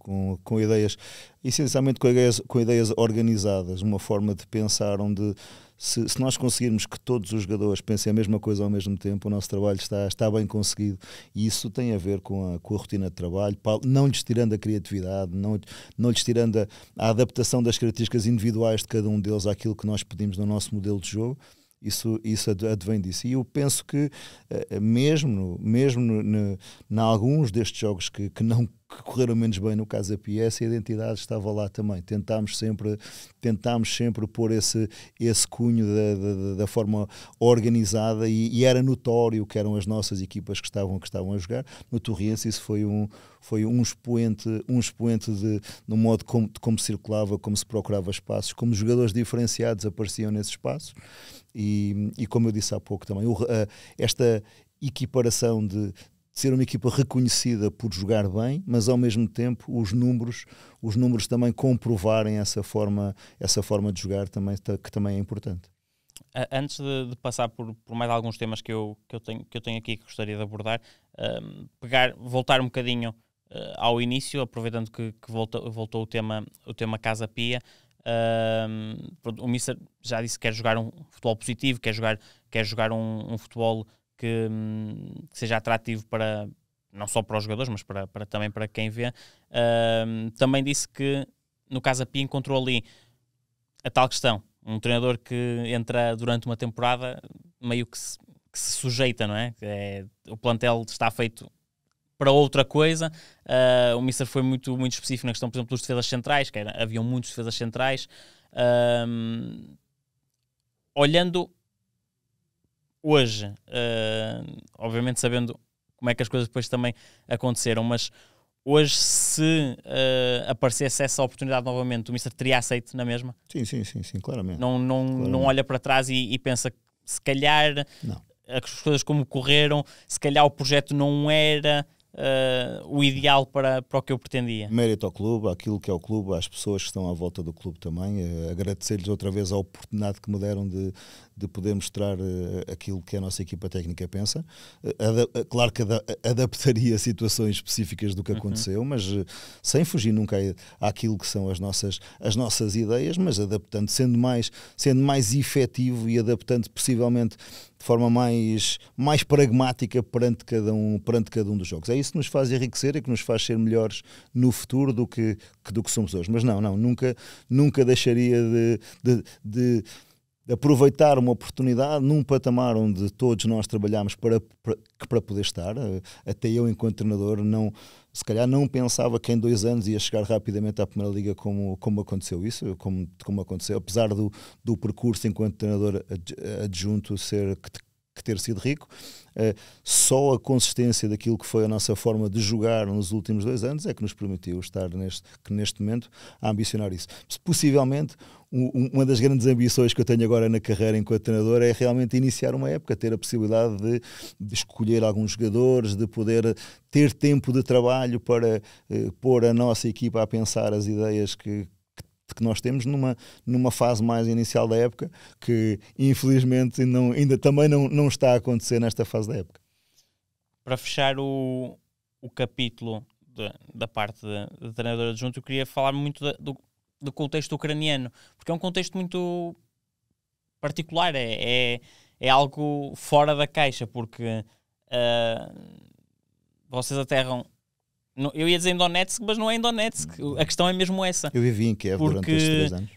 [SPEAKER 2] com ideias, essencialmente com ideias organizadas, uma forma de pensar onde, se nós conseguirmos que todos os jogadores pensem a mesma coisa ao mesmo tempo, o nosso trabalho está bem conseguido, e isso tem a ver com a rotina de trabalho, não lhes tirando a criatividade, não lhes tirando a adaptação das características individuais de cada um deles àquilo que nós pedimos no nosso modelo de jogo. Isso advém disso. E eu penso que mesmo em alguns destes jogos que correram menos bem, no caso da Pia, essa identidade estava lá também. Tentámos sempre pôr esse cunho da forma organizada, e era notório que eram as nossas equipas que estavam a jogar. No Torriense isso foi um expoente no modo como circulava, como se procurava espaços, como jogadores diferenciados apareciam nesses espaços. E como eu disse há pouco também, esta equiparação de ser uma equipa reconhecida por jogar bem, mas ao mesmo tempo os números também comprovarem essa forma de jogar também, que também é importante.
[SPEAKER 1] Antes de passar por mais alguns temas que eu tenho aqui que gostaria de abordar, voltar um bocadinho ao início, aproveitando que voltou o tema Casa Pia. O Mister já disse que quer jogar um futebol positivo, quer jogar um futebol que seja atrativo não só para os jogadores, mas também para quem vê. Também disse que no Casa Pia encontrou ali a tal questão, um treinador que entra durante uma temporada meio que se sujeita, não é? O plantel está feito para outra coisa. O Mister foi muito, muito específico na questão, por exemplo, dos defesas centrais, haviam muitos defesas centrais. Olhando hoje, obviamente sabendo como é que as coisas depois também aconteceram, mas hoje, se aparecesse essa oportunidade novamente, o Mister teria aceito na mesma?
[SPEAKER 2] Sim, claramente.
[SPEAKER 1] Não olha para trás e pensa que se calhar
[SPEAKER 2] não.
[SPEAKER 1] As coisas como correram, se calhar o projeto não era o ideal para o que eu pretendia.
[SPEAKER 2] Mérito ao clube, àquilo que é o clube, às pessoas que estão à volta do clube também. Agradecer-lhes outra vez a oportunidade que me deram de poder mostrar aquilo que a nossa equipa técnica pensa. Claro que adaptaria situações específicas do que aconteceu, mas sem fugir nunca àquilo que são as nossas ideias, mas adaptando, sendo mais efetivo e adaptando possivelmente de forma mais pragmática perante cada um dos jogos. É isso que nos faz enriquecer e que nos faz ser melhores no futuro do que somos hoje. Mas nunca deixaria de aproveitar uma oportunidade num patamar onde todos nós trabalhámos para poder estar. Até eu, enquanto treinador, se calhar não pensava que em 2 anos ia chegar rapidamente à Primeira Liga como aconteceu isso, como aconteceu, apesar do percurso enquanto treinador adjunto que ter sido rico. Só a consistência daquilo que foi a nossa forma de jogar nos últimos 2 anos é que nos permitiu estar neste momento a ambicionar isso. Possivelmente, uma das grandes ambições que eu tenho agora na carreira enquanto treinador é realmente iniciar uma época, ter a possibilidade de escolher alguns jogadores, de poder ter tempo de trabalho para pôr a nossa equipa a pensar as ideias que nós temos numa fase mais inicial da época, que infelizmente ainda também não está a acontecer nesta fase da época.
[SPEAKER 1] Para fechar o capítulo da parte de treinador adjunto, eu queria falar muito do contexto ucraniano, porque é um contexto muito particular, é algo fora da caixa, porque vocês aterram. Eu ia dizer em Donetsk, mas não é em Donetsk. A questão é mesmo essa.
[SPEAKER 2] Eu vivi em Kiev durante estes 3 anos.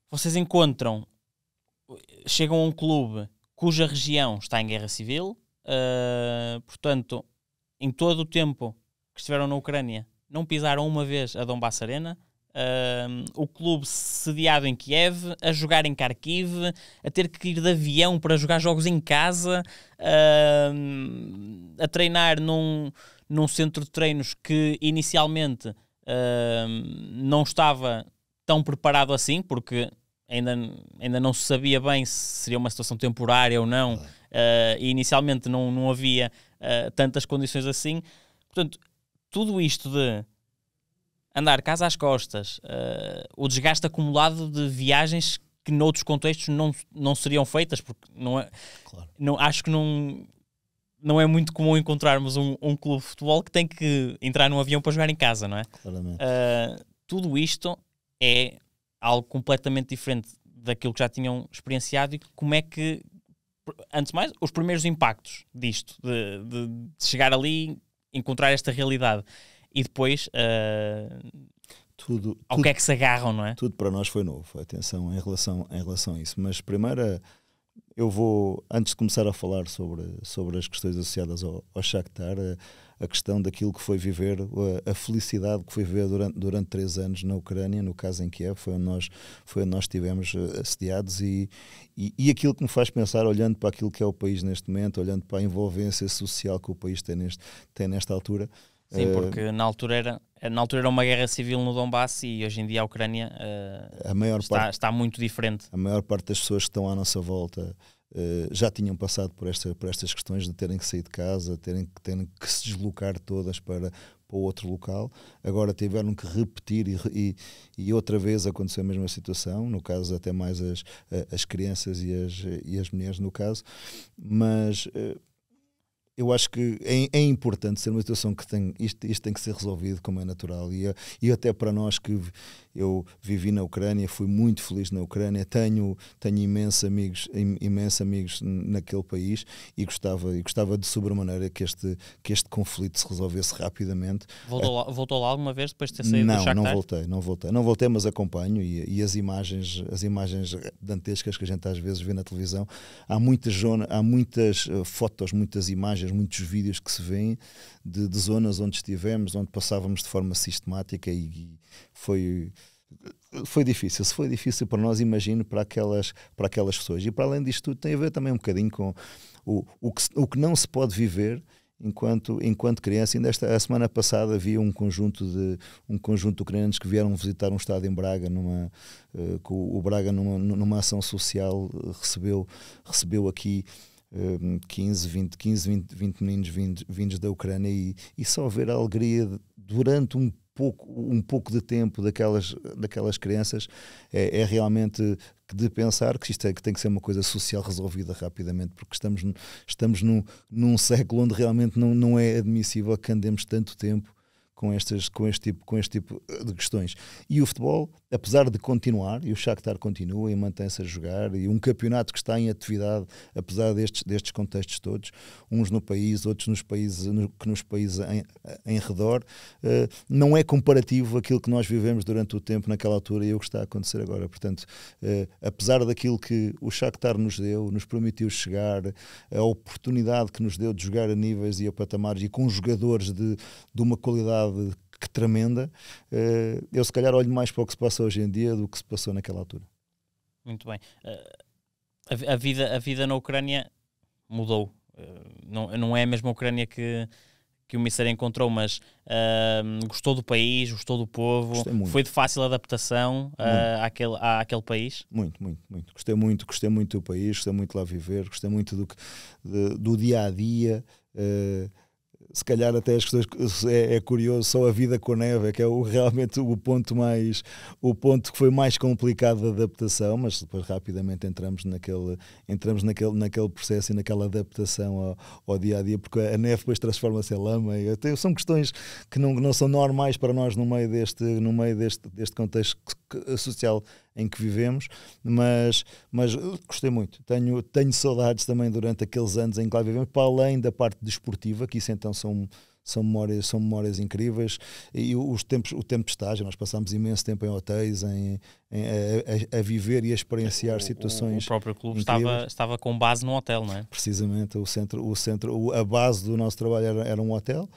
[SPEAKER 1] Vocês chegam a um clube cuja região está em guerra civil, portanto, em todo o tempo que estiveram na Ucrânia, não pisaram uma vez a Donbass Arena. O clube sediado em Kiev, a jogar em Kharkiv, a ter que ir de avião para jogar jogos em casa, a treinar num centro de treinos que inicialmente não estava tão preparado assim, porque ainda não se sabia bem se seria uma situação temporária ou não, e inicialmente não havia tantas condições assim. Portanto, tudo isto de andar casa às costas, o desgaste acumulado de viagens que noutros contextos não seriam feitas, porque não é,
[SPEAKER 2] Claro.
[SPEAKER 1] acho que não é muito comum encontrarmos um clube de futebol que tem que entrar num avião para jogar em casa, não é?
[SPEAKER 2] Claramente.
[SPEAKER 1] Tudo isto é algo completamente diferente daquilo que já tinham experienciado, e como é que, antes de mais, os primeiros impactos disto, de chegar ali, encontrar esta realidade, e depois ao que é que se agarram, não é?
[SPEAKER 2] Tudo para nós foi novo, atenção, em relação a isso. Mas primeiro, eu vou, antes de começar a falar sobre as questões associadas ao Shakhtar, a questão daquilo que foi viver, a felicidade que foi viver durante 3 anos na Ucrânia, no caso em Kiev, foi onde nós estivemos assediados, e aquilo que me faz pensar, olhando para aquilo que é o país neste momento, olhando para a envolvência social que o país tem nesta altura.
[SPEAKER 1] Sim, porque na altura era uma guerra civil no Donbass, e hoje em dia a Ucrânia está muito diferente.
[SPEAKER 2] A maior parte das pessoas que estão à nossa volta já tinham passado por estas questões de terem que sair de casa, terem que se deslocar todas para outro local. Agora tiveram que repetir e outra vez aconteceu a mesma situação, no caso até mais as crianças e as mulheres no caso, mas eu acho que é importante ser uma situação que isto tem que ser resolvido, como é natural, e até para nós que eu vivi na Ucrânia, fui muito feliz na Ucrânia, tenho imensos amigos naquele país, e gostava de sobremaneira que este conflito se resolvesse rapidamente.
[SPEAKER 1] Voltou lá alguma vez depois de ter saído do Shakhtar?
[SPEAKER 2] Não voltei, mas acompanho, e as imagens dantescas que a gente às vezes vê na televisão, há muitas fotos, muitas imagens, muitos vídeos que se vêem de zonas onde estivemos, onde passávamos de forma sistemática, e foi difícil. Se foi difícil para nós, imagino para aquelas pessoas. E para além disto tudo, tem a ver também um bocadinho com o que não se pode viver enquanto criança. Ainda a semana passada havia um conjunto de ucranianos que vieram visitar um estádio em Braga, o Braga numa ação social recebeu aqui 15, 20 meninos vindos da Ucrânia, e só ver a alegria durante um pouco de tempo daquelas crianças é realmente de pensar que isto que tem que ser uma coisa social resolvida rapidamente, porque estamos num século onde realmente não é admissível que andemos tanto tempo com este tipo de questões. E o futebol, apesar de continuar, e o Shakhtar continua e mantém-se a jogar, e um campeonato que está em atividade, apesar destes contextos todos, uns no país, outros nos países em redor, não é comparativo àquilo que nós vivemos durante o tempo naquela altura e o que está a acontecer agora. Portanto, apesar daquilo que o Shakhtar nos deu, nos permitiu chegar, a oportunidade que nos deu de jogar a níveis e a patamares, e com jogadores de uma qualidade que tremenda, eu se calhar olho mais para o que se passa hoje em dia do que se passou naquela altura.
[SPEAKER 1] Muito bem. A vida na Ucrânia mudou. Não é a mesma Ucrânia que o Mister encontrou, mas gostou do país, gostou do povo, foi de fácil adaptação àquele país?
[SPEAKER 2] Muito. Gostei muito do país, gostei muito de lá viver, gostei muito do dia-a-dia. Se calhar até as questões, é curioso, só a vida com a neve é que é realmente o ponto que foi mais complicado de adaptação, mas depois rapidamente entramos naquele processo e naquela adaptação ao dia-a-dia, porque a neve depois transforma-se em lama, e são questões que não são normais para nós no meio deste contexto social em que vivemos, mas gostei muito. Tenho saudades também durante aqueles anos em que lá vivemos, para além da parte desportiva, que isso então são memórias incríveis, e o tempo de estágio. Nós passámos imenso tempo em hotéis, a viver e a experienciar situações.
[SPEAKER 1] O próprio clube estava com base num hotel, não é?
[SPEAKER 2] Precisamente, a base do nosso trabalho era um hotel.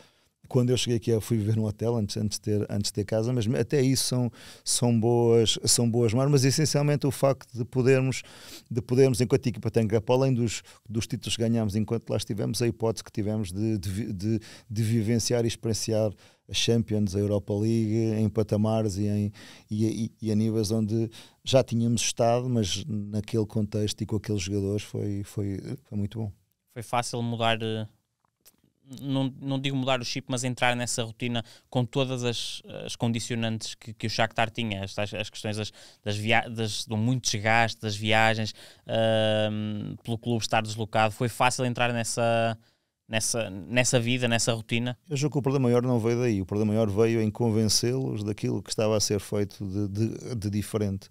[SPEAKER 2] Quando eu cheguei aqui, eu fui viver num hotel antes de ter casa, mas até isso são boas mas essencialmente o facto de podermos enquanto equipa técnica, para além dos títulos que ganhámos enquanto lá estivemos, a hipótese que tivemos de vivenciar e experienciar a Champions, a Europa League, em patamares e a níveis onde já tínhamos estado, mas naquele contexto e com aqueles jogadores foi muito bom.
[SPEAKER 1] Foi fácil mudar não digo mudar o chip, mas entrar nessa rotina com todas as condicionantes que o Shakhtar tinha, as questões do muito desgaste, das viagens, pelo clube estar deslocado. Foi fácil entrar nessa vida, nessa rotina?
[SPEAKER 2] Eu julgo que o problema maior não veio daí. O problema maior veio em convencê-los daquilo que estava a ser feito de diferente.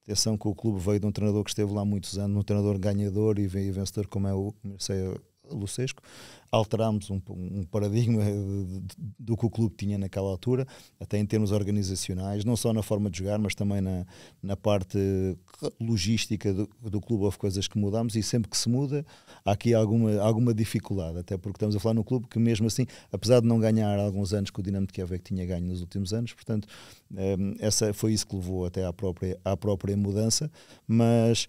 [SPEAKER 2] Atenção que o clube veio de um treinador que esteve lá há muitos anos, um treinador ganhador e vencedor como é o Mircea Lucescu. Alterámos um paradigma do que o clube tinha naquela altura, até em termos organizacionais, não só na forma de jogar, mas também na parte logística do clube. Houve coisas que mudámos, e sempre que se muda há aqui alguma dificuldade, até porque estamos a falar num clube que, mesmo assim, apesar de não ganhar há alguns anos, que o Dinamo de Kiev tinha ganho nos últimos anos, portanto, foi isso que levou até à própria mudança, mas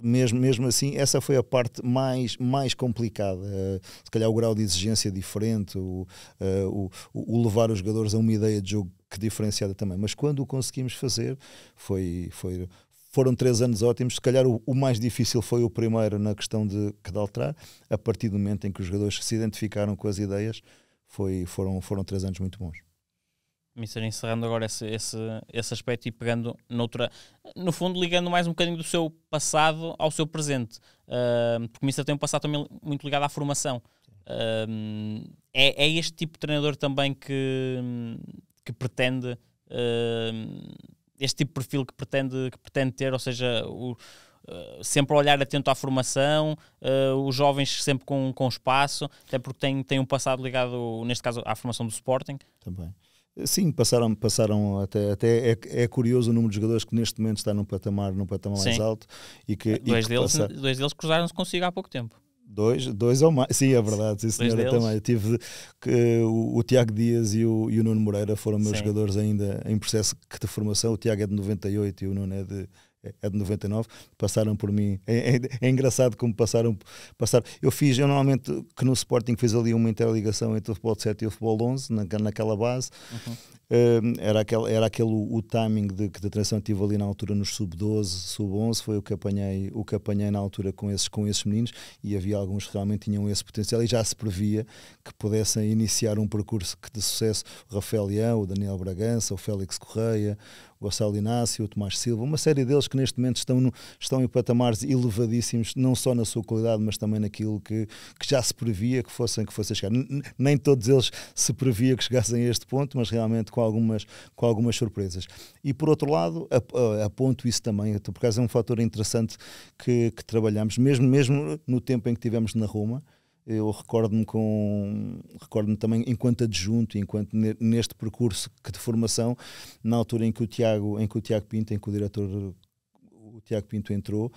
[SPEAKER 2] mesmo assim, essa foi a parte mais complicada. Se calhar o grau de exigência diferente, o levar os jogadores a uma ideia de jogo que diferenciada também. Mas quando o conseguimos fazer, foram 3 anos ótimos. Se calhar o mais difícil foi o primeiro, na questão de alterar. A partir do momento em que os jogadores se identificaram com as ideias, foram 3 anos muito bons.
[SPEAKER 1] Mister, encerrando agora esse aspecto e pegando noutra, no fundo ligando mais um bocadinho do seu passado ao seu presente, porque o Mister tem um passado também muito ligado à formação. É este tipo de treinador também que pretende, este tipo de perfil que pretende ter, ou seja, sempre olhar atento à formação, os jovens sempre com espaço, até porque tem um passado ligado, neste caso, à formação do Sporting.
[SPEAKER 2] Também. Sim, passaram até é curioso o número de jogadores que neste momento está num patamar mais alto, e que
[SPEAKER 1] dois deles cruzaram-se consigo há pouco tempo.
[SPEAKER 2] Dois ou mais, sim, é verdade, sim, senhora, também. Eu tive o Tiago Dias e o Nuno Moreira foram meus jogadores ainda em processo de formação. O Tiago é de 98 e o Nuno é de 99, passaram por mim. É engraçado como passaram. Eu normalmente, que no Sporting fiz ali uma interligação entre o futebol de 7 e o futebol 11, naquela base. Era aquele o timing de transição que tive ali na altura nos sub-12, sub-11, foi o que apanhei na altura com esses meninos, e havia alguns que realmente tinham esse potencial, e já se previa que pudessem iniciar um percurso de sucesso. O Rafael Leão, o Daniel Bragança, o Félix Correia, o Gonçalo Inácio, o Tomás Silva, uma série deles que neste momento estão em patamares elevadíssimos, não só na sua qualidade, mas também naquilo que já se previa que fossem chegar. Nem todos eles se previa que chegassem a este ponto, mas realmente com algumas surpresas. E por outro lado, aponto isso também, por causa é um fator interessante que trabalhamos, mesmo no tempo em que estivemos na Roma. Eu recordo-me também, enquanto adjunto, enquanto neste percurso de formação, na altura em que o Tiago Pinto, em que o diretor o Tiago Pinto entrou,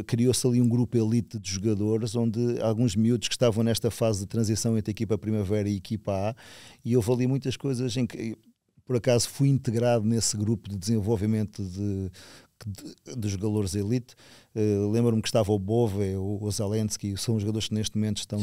[SPEAKER 2] criou-se ali um grupo elite de jogadores, onde alguns miúdos que estavam nesta fase de transição entre a equipa Primavera e a equipa A, e houve ali muitas coisas em que, por acaso, fui integrado nesse grupo de desenvolvimento de jogadores elite. Lembro-me que estava o Bove, o Zalensky, são os jogadores que neste momento estão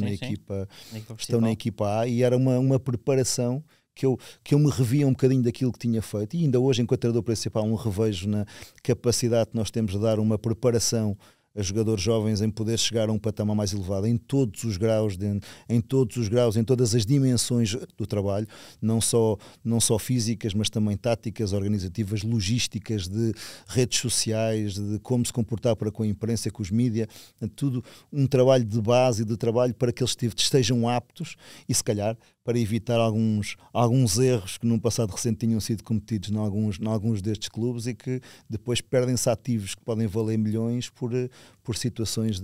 [SPEAKER 2] na equipa A, e era uma preparação que eu me revia um bocadinho daquilo que tinha feito, e ainda hoje, enquanto treinador principal, me revejo na capacidade que nós temos de dar uma preparação a jogadores jovens em poder chegar a um patamar mais elevado em todos os graus, em todas as dimensões do trabalho, não só físicas, mas também táticas, organizativas, logísticas, de redes sociais, de como se comportar para com a imprensa, com os mídias, tudo um trabalho de base e de trabalho para que eles estejam aptos, e se calhar para evitar alguns erros que num passado recente tinham sido cometidos em alguns destes clubes, e que depois perdem-se ativos que podem valer milhões por situações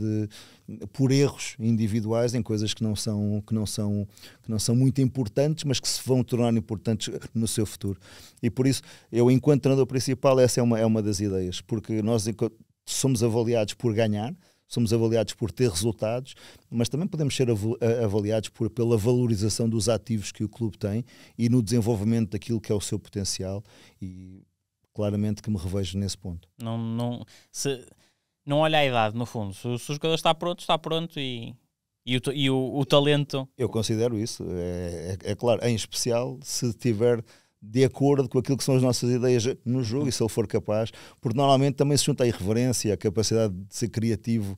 [SPEAKER 2] por erros individuais em coisas que não são muito importantes, mas que se vão tornar importantes no seu futuro. E por isso, eu, enquanto treinador principal, essa é uma das ideias, porque nós somos avaliados por ganhar, somos avaliados por ter resultados, mas também podemos ser avaliados pela valorização dos ativos que o clube tem e no desenvolvimento daquilo que é o seu potencial, e claramente que me revejo nesse ponto.
[SPEAKER 1] Não olha a idade, no fundo. Se o jogador está pronto, e o talento...
[SPEAKER 2] Eu considero isso, é claro, em especial se tiver de acordo com aquilo que são as nossas ideias no jogo, e se ele for capaz, porque normalmente também se junta a irreverência, a capacidade de ser criativo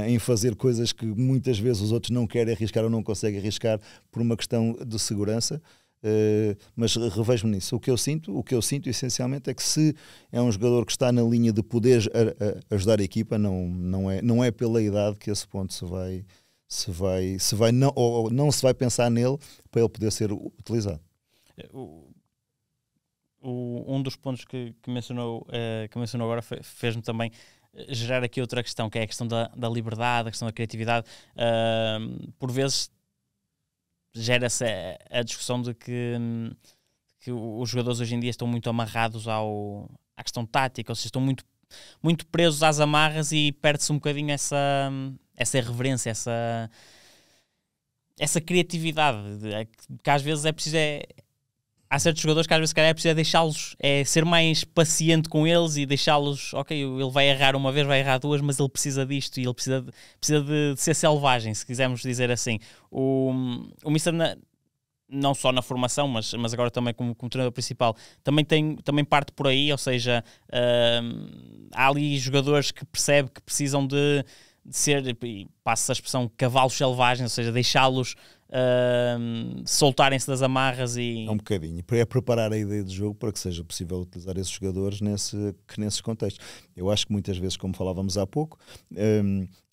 [SPEAKER 2] em fazer coisas que muitas vezes os outros não querem arriscar ou não conseguem arriscar por uma questão de segurança. Mas revejo-me nisso. O que eu sinto essencialmente é que se é um jogador que está na linha de poder ajudar a equipa, não é pela idade que esse ponto não se vai pensar nele para ele poder ser utilizado.
[SPEAKER 1] Um dos pontos que mencionou agora fez-me também gerar aqui outra questão, que é a questão da liberdade, a questão da criatividade. Por vezes gera-se a discussão de que os jogadores hoje em dia estão muito amarrados à questão tática, ou seja, estão muito, muito presos às amarras, e perde-se um bocadinho essa irreverência, essa criatividade, que às vezes é preciso... Há certos jogadores que às vezes se calhar é preciso deixá-los, ser mais paciente com eles e deixá-los, ok, ele vai errar uma vez, vai errar duas, mas ele precisa disto, e ele precisa de ser selvagem, se quisermos dizer assim. O Mister, não só na formação, mas agora também como treinador principal, também parte por aí, ou seja, há ali jogadores que percebe que precisam de ser, e passa a expressão, cavalos selvagens, ou seja, deixá-los soltarem-se das amarras e...
[SPEAKER 2] É um bocadinho, é preparar a ideia de jogo para que seja possível utilizar esses jogadores nesses contextos. Eu acho que muitas vezes, como falávamos há pouco,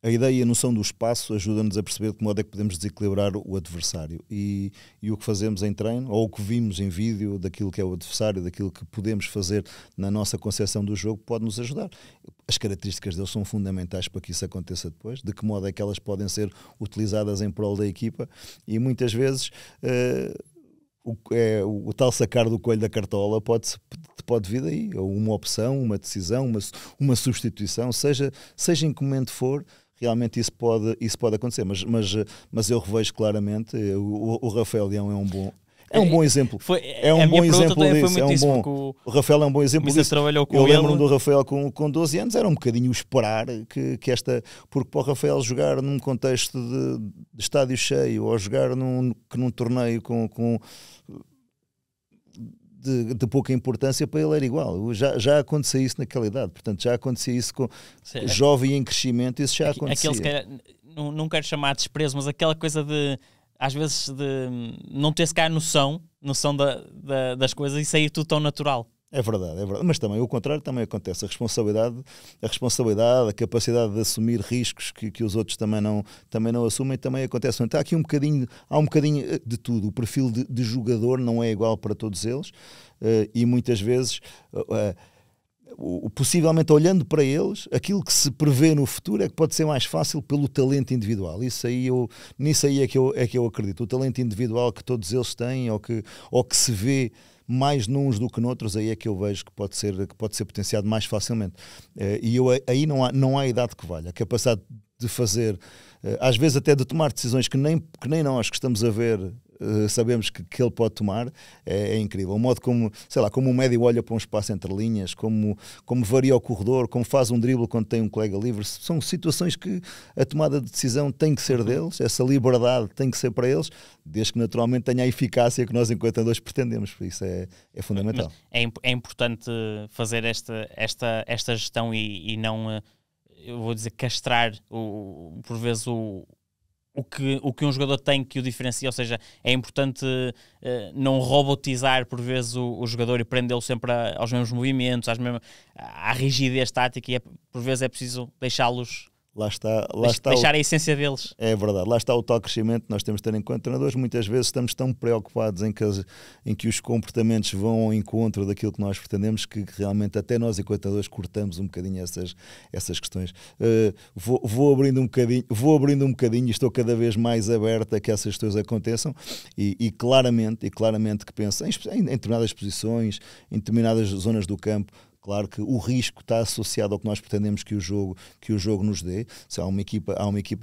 [SPEAKER 2] a ideia e a noção do espaço ajuda-nos a perceber de que modo é que podemos desequilibrar o adversário, e o que fazemos em treino, ou o que vimos em vídeo daquilo que é o adversário, daquilo que podemos fazer na nossa concepção do jogo, pode nos ajudar. As características deles são fundamentais para que isso aconteça depois, de que modo é que elas podem ser utilizadas em prol da equipa, e muitas vezes o tal sacar do coelho da cartola pode vir daí, ou uma opção, uma decisão, uma substituição, seja em que momento for. Realmente isso pode acontecer, mas eu revejo claramente o Rafael Leão é um bom exemplo. É um bom exemplo disso. O Rafael é um bom exemplo disso. Eu lembro-me do Rafael com 12 anos, era um bocadinho esperar porque para o Rafael jogar num contexto de estádio cheio, ou jogar num torneio de pouca importância, para ele era igual. Já acontecia isso naquela idade, portanto já acontecia isso com jovem em crescimento, isso já acontecia.
[SPEAKER 1] Não quero chamar de desprezo, mas aquela coisa de, às vezes, de não ter sequer noção das coisas e sair tudo tão natural.
[SPEAKER 2] É verdade, mas também o contrário também acontece. A responsabilidade, a capacidade de assumir riscos que os outros também não assumem, também acontece. Então, há um bocadinho de tudo. O perfil de jogador não é igual para todos eles, e muitas vezes, possivelmente olhando para eles, aquilo que se prevê no futuro é que pode ser mais fácil pelo talento individual. Nisso aí é que eu acredito. O talento individual que todos eles têm, ou que se vê mais nuns do que noutros, aí é que eu vejo que pode ser potenciado mais facilmente. E aí não há idade que valha. A capacidade de fazer, às vezes até de tomar decisões que nem nós que estamos a ver sabemos que ele pode tomar, é incrível. O modo como o médio olha para um espaço entre linhas, como varia o corredor, como faz um drible quando tem um colega livre, são situações que a tomada de decisão tem que ser deles, essa liberdade tem que ser para eles, desde que naturalmente tenha a eficácia que nós enquanto treinadores pretendemos. Isso é fundamental.
[SPEAKER 1] É importante fazer esta gestão e não, eu vou dizer, castrar por vezes o que um jogador tem que o diferencia, ou seja, é importante não robotizar por vezes o jogador e prendê-lo sempre aos mesmos movimentos, à rigidez tática, e por vezes é preciso deixá-los.
[SPEAKER 2] Lá está
[SPEAKER 1] deixar a essência deles.
[SPEAKER 2] É verdade, lá está o tal crescimento que nós temos de ter enquanto treinadores. Muitas vezes estamos tão preocupados em que os comportamentos vão ao encontro daquilo que nós pretendemos, que realmente até nós enquanto treinadores cortamos um bocadinho essas questões. Vou abrindo um bocadinho e estou cada vez mais aberto a que essas questões aconteçam, e claramente que penso em determinadas posições, em determinadas zonas do campo. Claro que o risco está associado ao que nós pretendemos que o jogo nos dê. Se há uma equipa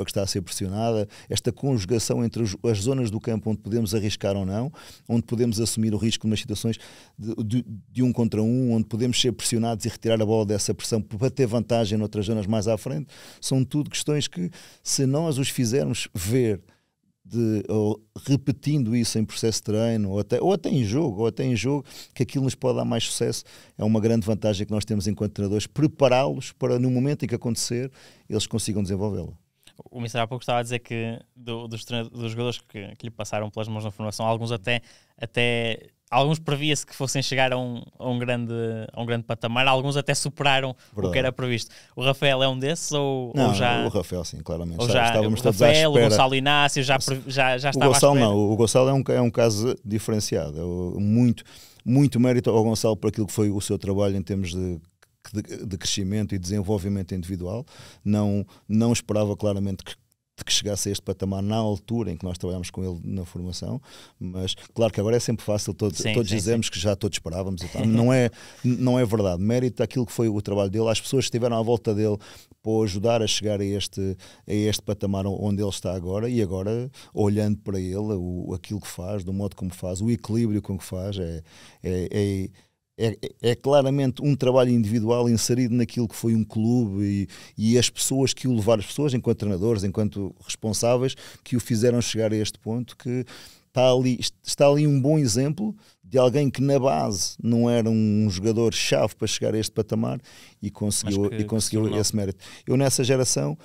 [SPEAKER 2] que está a ser pressionada, esta conjugação entre as zonas do campo onde podemos arriscar ou não, onde podemos assumir o risco de umas situações de 1 contra 1, onde podemos ser pressionados e retirar a bola dessa pressão para ter vantagem noutras zonas mais à frente, são tudo questões que, se nós os fizermos ver ou repetindo isso em processo de treino, ou até em jogo, que aquilo nos pode dar mais sucesso. É uma grande vantagem que nós temos enquanto treinadores, prepará-los para, no momento em que acontecer, eles consigam desenvolvê-la.
[SPEAKER 1] O Mister há pouco estava a dizer que dos jogadores que lhe passaram pelas mãos na formação, alguns até alguns previa-se que fossem chegar a um grande patamar, alguns até superaram o que era previsto. O Rafael é um desses ou já...
[SPEAKER 2] O Rafael sim, claramente.
[SPEAKER 1] Ou já, estávamos todos à espera. O Gonçalo Inácio já estava
[SPEAKER 2] o Gonçalo,
[SPEAKER 1] à espera.
[SPEAKER 2] Não, o Gonçalo é um caso diferenciado. Muito mérito ao Gonçalo por aquilo que foi o seu trabalho em termos de crescimento e desenvolvimento individual. Não esperava claramente que chegasse a este patamar na altura em que nós trabalhámos com ele na formação, mas claro que agora é sempre fácil, todos dizemos que já todos esperávamos e tal. Não é verdade. Mérito daquilo que foi o trabalho dele, as pessoas que estiveram à volta dele para o ajudar a chegar a este patamar onde ele está agora, e agora olhando para ele, aquilo que faz, do modo como faz, o equilíbrio com que faz, é claramente um trabalho individual inserido naquilo que foi um clube e as pessoas que o levaram, as pessoas enquanto treinadores, enquanto responsáveis, que o fizeram chegar a este ponto, que está ali um bom exemplo de alguém que na base não era um jogador-chave para chegar a este patamar e conseguiu esse mérito. Eu nessa geração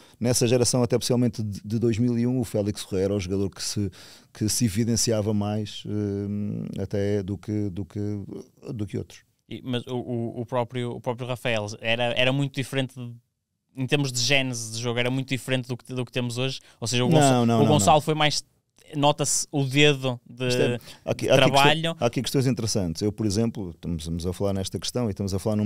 [SPEAKER 2] até especialmente de 2001, o Félix Correia era o jogador que se evidenciava mais até do que outros.
[SPEAKER 1] Mas o próprio Rafael era muito diferente em termos de gênese de jogo, era muito diferente do que temos hoje. Ou seja, o Gonçalo foi mais... Nota-se o dedo de trabalho.
[SPEAKER 2] Há aqui questões interessantes. Eu, por exemplo, estamos a falar nesta questão e estamos a falar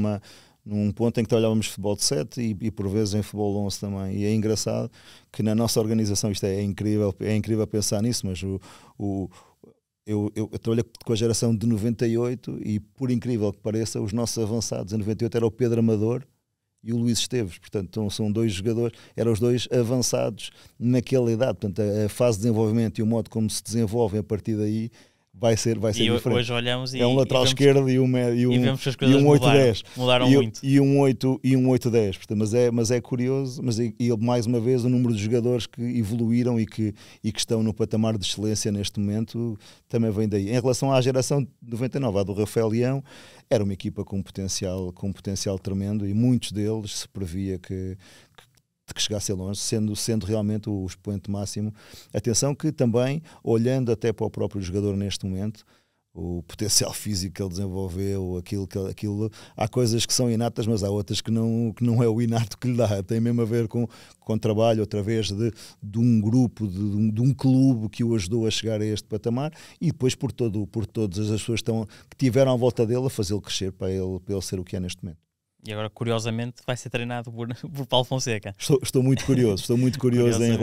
[SPEAKER 2] num ponto em que trabalhávamos futebol de 7 e por vezes em futebol de 11 também. E é engraçado que na nossa organização, isto é incrível pensar nisso, mas eu trabalhei com a geração de 98 e, por incrível que pareça, os nossos avançados em 98 era o Pedro Amador e o Luís Esteves. Portanto, são dois jogadores, eram os dois avançados naquela idade. Portanto, a fase de desenvolvimento e o modo como se desenvolvem a partir daí vai ser diferente.
[SPEAKER 1] Hoje olhamos
[SPEAKER 2] é um lateral esquerdo e um 8-10.
[SPEAKER 1] Mudaram muito.
[SPEAKER 2] E um 8-10. Mas é curioso, e mais uma vez o número de jogadores que evoluíram e que estão no patamar de excelência neste momento também vem daí. Em relação à geração de 99, a do Rafael Leão, era uma equipa com potencial tremendo e muitos deles se previa que chegasse a longe, sendo realmente o expoente máximo. Atenção que também, olhando até para o próprio jogador neste momento, o potencial físico que ele desenvolveu, aquilo, há coisas que são inatas, mas há outras que não é o inato que lhe dá. Tem mesmo a ver com trabalho, outra vez, de um grupo, de um clube que o ajudou a chegar a este patamar, e depois por todas as pessoas que tiveram à volta dele a fazê-lo crescer para ele ser o que é neste momento.
[SPEAKER 1] E agora, curiosamente, vai ser treinado por Paulo Fonseca.
[SPEAKER 2] Estou muito curioso em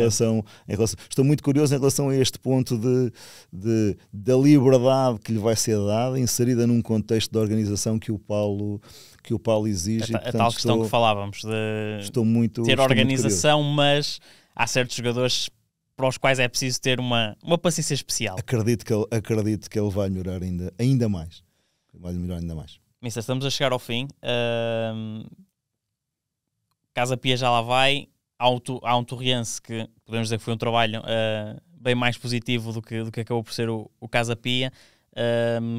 [SPEAKER 2] relação a este ponto da liberdade que lhe vai ser dada, inserida num contexto de organização que o Paulo exige.
[SPEAKER 1] A tal questão que falávamos de ter organização, mas há certos jogadores para os quais é preciso ter uma paciência especial.
[SPEAKER 2] Acredito que ele vai melhorar ainda mais.
[SPEAKER 1] Mister, estamos a chegar ao fim. Casa Pia já lá vai. Há um Torriense que podemos dizer que foi um trabalho bem mais positivo do que acabou por ser o Casa Pia.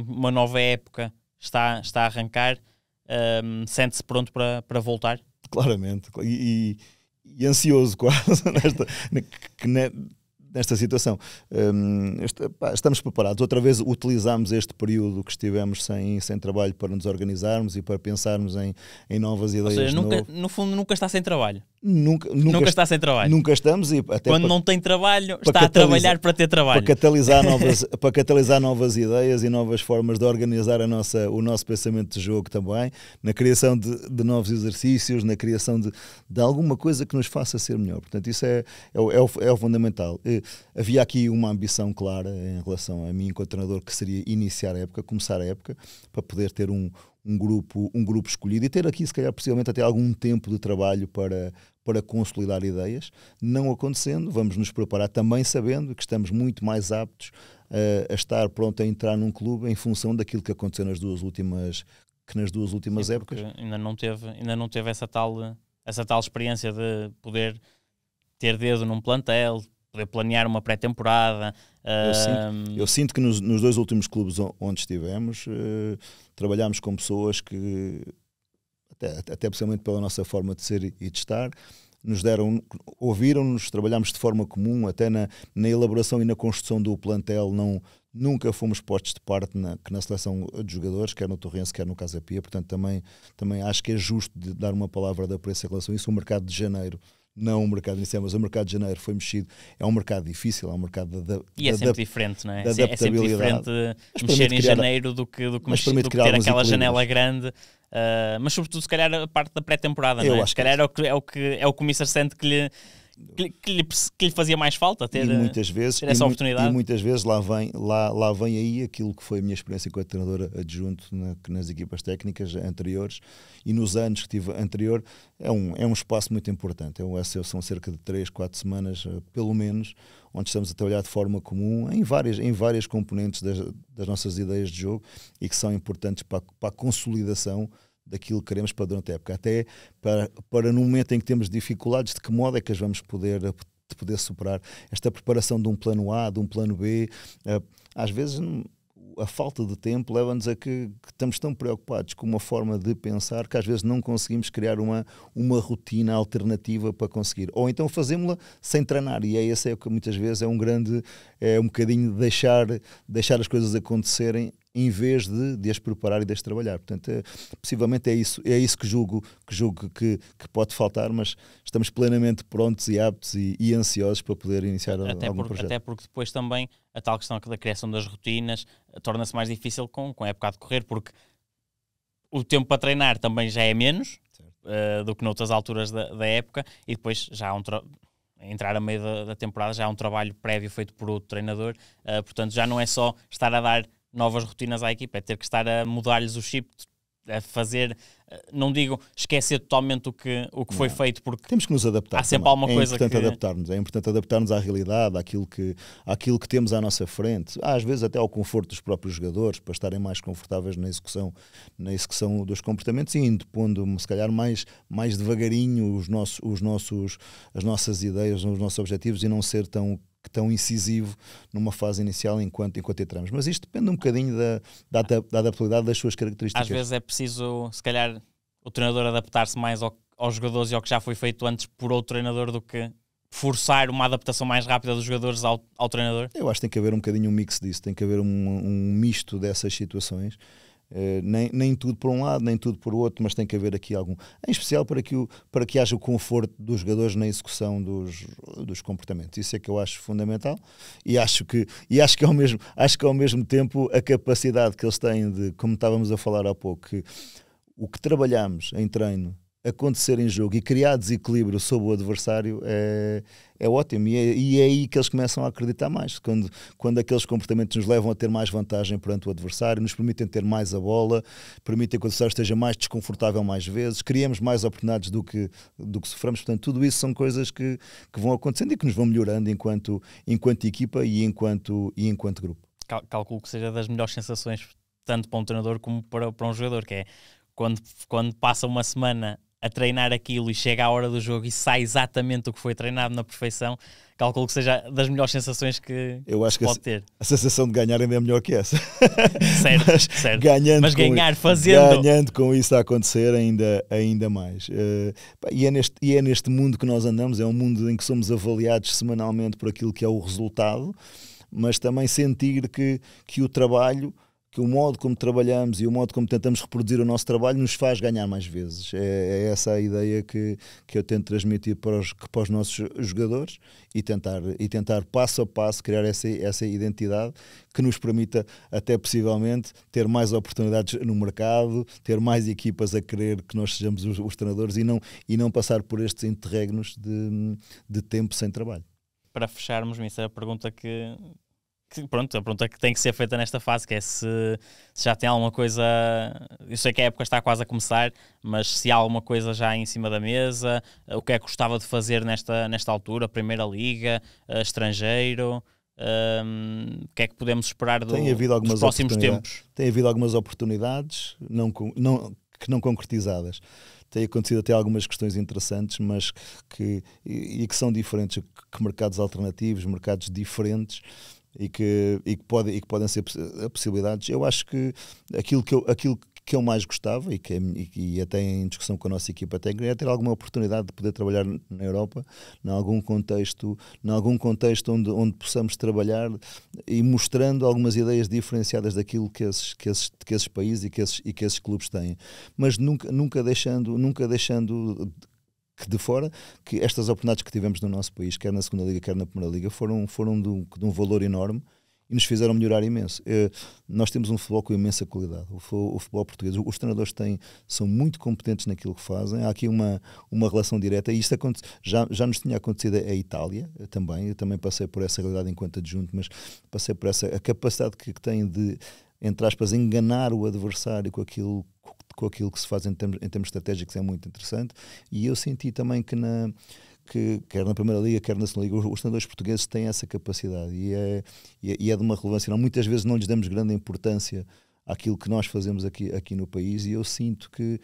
[SPEAKER 1] Uma nova época está a arrancar. Sente-se pronto para voltar?
[SPEAKER 2] Claramente. E ansioso quase nesta situação. Estamos preparados. Outra vez utilizámos este período que estivemos sem trabalho para nos organizarmos e para pensarmos em novas ideias.
[SPEAKER 1] Ou seja, no fundo nunca está sem trabalho.
[SPEAKER 2] Nunca
[SPEAKER 1] está sem trabalho.
[SPEAKER 2] Nunca estamos. E até
[SPEAKER 1] quando não tem trabalho, está a trabalhar para ter trabalho.
[SPEAKER 2] Para catalisar novas ideias e novas formas de organizar o nosso pensamento de jogo também, na criação de novos exercícios, na criação de alguma coisa que nos faça ser melhor. Portanto, isso é o fundamental. Havia aqui uma ambição clara em relação a mim, enquanto treinador, que seria começar a época, para poder ter um grupo escolhido e ter aqui, se calhar, possivelmente até algum tempo de trabalho para consolidar ideias. Não acontecendo, vamos nos preparar também sabendo que estamos muito mais aptos a estar pronto a entrar num clube em função daquilo que aconteceu nas duas últimas épocas.
[SPEAKER 1] Ainda não teve essa tal experiência de poder ter dedo num plantel, poder planear uma pré-temporada.
[SPEAKER 2] Eu sinto que nos 2 últimos clubes onde estivemos, trabalhámos com pessoas que, até precisamente pela nossa forma de ser e de estar, ouviram-nos, trabalhámos de forma comum, até na elaboração e na construção do plantel. Nunca fomos postos de parte na seleção de jogadores, quer no Torrense, quer no Casa Pia. Portanto, também acho que é justo de dar uma palavra de apreço em relação a isso. O mercado de janeiro, não o mercado inicial, mas o mercado de janeiro foi mexido. É um mercado difícil, é um mercado
[SPEAKER 1] e é sempre diferente, não é?
[SPEAKER 2] É
[SPEAKER 1] sempre diferente mexer em janeiro do que ter aquela janela grande. Mas sobretudo, se calhar, a parte da pré-temporada, não é? Se calhar é o que o Comissário sente que lhe fazia mais falta ter, ter essa oportunidade.
[SPEAKER 2] E muitas vezes lá vem aí aquilo que foi a minha experiência enquanto treinador adjunto nas equipas técnicas anteriores, e nos anos que tive anterior. É um espaço muito importante. São cerca de 3-4 semanas, pelo menos, onde estamos a trabalhar de forma comum em várias componentes das nossas ideias de jogo, e que são importantes para a consolidação daquilo que queremos para durante a época, até para no momento em que temos dificuldades, de que modo é que as vamos poder superar. Esta preparação de um plano A, de um plano B, às vezes a falta de tempo leva-nos a que estamos tão preocupados com uma forma de pensar que às vezes não conseguimos criar uma rotina alternativa para conseguir, ou então fazemos-la sem treinar, e esse o que muitas vezes é um bocadinho deixar as coisas acontecerem em vez de as preparar e de as trabalhar. Portanto, possivelmente é isso que julgo que pode faltar, mas estamos plenamente prontos e aptos e ansiosos para poder iniciar algum projeto.
[SPEAKER 1] Até porque depois também a tal questão da criação das rotinas torna-se mais difícil com a época a decorrer, porque o tempo para treinar também já é menos do que noutras alturas da época, e depois já há entrar a meio da temporada já há um trabalho prévio feito por outro treinador, portanto já não é só estar a dar novas rotinas à equipa, é ter que estar a mudar-lhes o chip, a fazer, não digo esquecer totalmente o que foi feito, porque
[SPEAKER 2] temos que nos adaptar.
[SPEAKER 1] Há sempre alguma coisa que...
[SPEAKER 2] É importante adaptar-nos à realidade, àquilo que temos à nossa frente, às vezes até ao conforto dos próprios jogadores, para estarem mais confortáveis na execução dos comportamentos, e indo pondo, se calhar, mais devagarinho as nossas ideias, os nossos objetivos, e não ser tão incisivo numa fase inicial enquanto entramos. Mas isto depende um bocadinho da adaptabilidade das suas características.
[SPEAKER 1] Às vezes é preciso, se calhar, o treinador adaptar-se mais aos jogadores e ao que já foi feito antes por outro treinador, do que forçar uma adaptação mais rápida dos jogadores ao treinador.
[SPEAKER 2] Eu acho que tem que haver um bocadinho um mix disso, tem que haver um misto dessas situações. Nem tudo por um lado, nem tudo por outro, mas tem que haver aqui algum, em especial para que haja o conforto dos jogadores na execução dos comportamentos. Isso é que eu acho fundamental, e acho que ao mesmo tempo a capacidade que eles têm de, como estávamos a falar há pouco, que o que trabalhamos em treino acontecer em jogo e criar desequilíbrio sobre o adversário é ótimo, e é aí que eles começam a acreditar mais, quando aqueles comportamentos nos levam a ter mais vantagem perante o adversário, nos permitem ter mais a bola, permitem que o adversário esteja mais desconfortável mais vezes, criamos mais oportunidades do que sofremos. Portanto, tudo isso são coisas que vão acontecendo e que nos vão melhorando enquanto equipa e enquanto grupo.
[SPEAKER 1] Calculo que seja das melhores sensações, tanto para um treinador como para um jogador, que é quando passa uma semana a treinar aquilo e chega à hora do jogo e sai exatamente o que foi treinado na perfeição. Calculo que seja das melhores sensações que pode ter.
[SPEAKER 2] A sensação de ganhar ainda é melhor que essa.
[SPEAKER 1] Certo. Mas ganhar fazendo...
[SPEAKER 2] Ganhando com isso a acontecer ainda mais. E é neste mundo que nós andamos, é um mundo em que somos avaliados semanalmente por aquilo que é o resultado, mas também sentir que o trabalho, que o modo como trabalhamos e o modo como tentamos reproduzir o nosso trabalho nos faz ganhar mais vezes. É essa a ideia que eu tento transmitir para os nossos jogadores, e tentar passo a passo criar essa identidade que nos permita até possivelmente ter mais oportunidades no mercado, ter mais equipas a querer que nós sejamos os treinadores, e não passar por estes interregnos de tempo sem trabalho.
[SPEAKER 1] Para fecharmos, essa é a pergunta a pergunta que tem que ser feita nesta fase, que é se já tem alguma coisa. Eu sei que a época está quase a começar, mas se há alguma coisa já em cima da mesa, o que é que gostava de fazer nesta altura? Primeira Liga, estrangeiro, o que é que podemos esperar dos próximos tempos?
[SPEAKER 2] Tem havido algumas oportunidades que não concretizadas. tem acontecido até algumas questões interessantes, mas que são diferentes, que mercados alternativos, mercados diferentes, e que podem ser possibilidades. Eu acho que aquilo que eu mais gostava, e até em discussão com a nossa equipa técnica, é ter alguma oportunidade de poder trabalhar na Europa, em algum contexto onde possamos trabalhar e mostrando algumas ideias diferenciadas daquilo que esses países e que esses clubes têm, mas nunca deixando que de fora, que estas oportunidades que tivemos no nosso país, quer na segunda liga, quer na primeira liga, foram de um valor enorme e nos fizeram melhorar imenso. Nós temos um futebol com imensa qualidade. O futebol português, os treinadores são muito competentes naquilo que fazem. Há aqui uma relação direta, e isto já nos tinha acontecido a Itália também. Eu também passei por essa realidade enquanto adjunto, mas passei por a capacidade que tem de, entre aspas, enganar o adversário com aquilo que se faz em termos estratégicos, é muito interessante. E eu senti também que quer na Primeira Liga, quer na Segunda Liga, os treinadores portugueses têm essa capacidade e é de uma relevância. Muitas vezes não lhes damos grande importância àquilo que nós fazemos aqui no país, e eu sinto que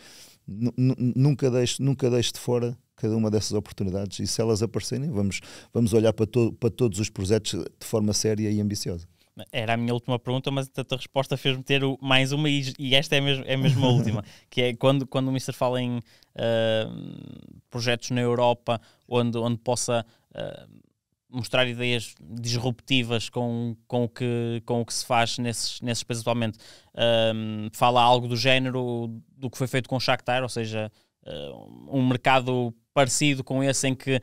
[SPEAKER 2] nunca deixo de fora cada uma dessas oportunidades, e se elas aparecerem, vamos olhar para todos os projetos de forma séria e ambiciosa.
[SPEAKER 1] Era a minha última pergunta, mas a resposta fez-me ter mais uma, e esta é mesmo a última, que é quando o Mister fala em projetos na Europa onde possa mostrar ideias disruptivas com o que se faz nesses países atualmente, fala algo do género do que foi feito com o Shakhtar, ou seja, um mercado parecido com esse em que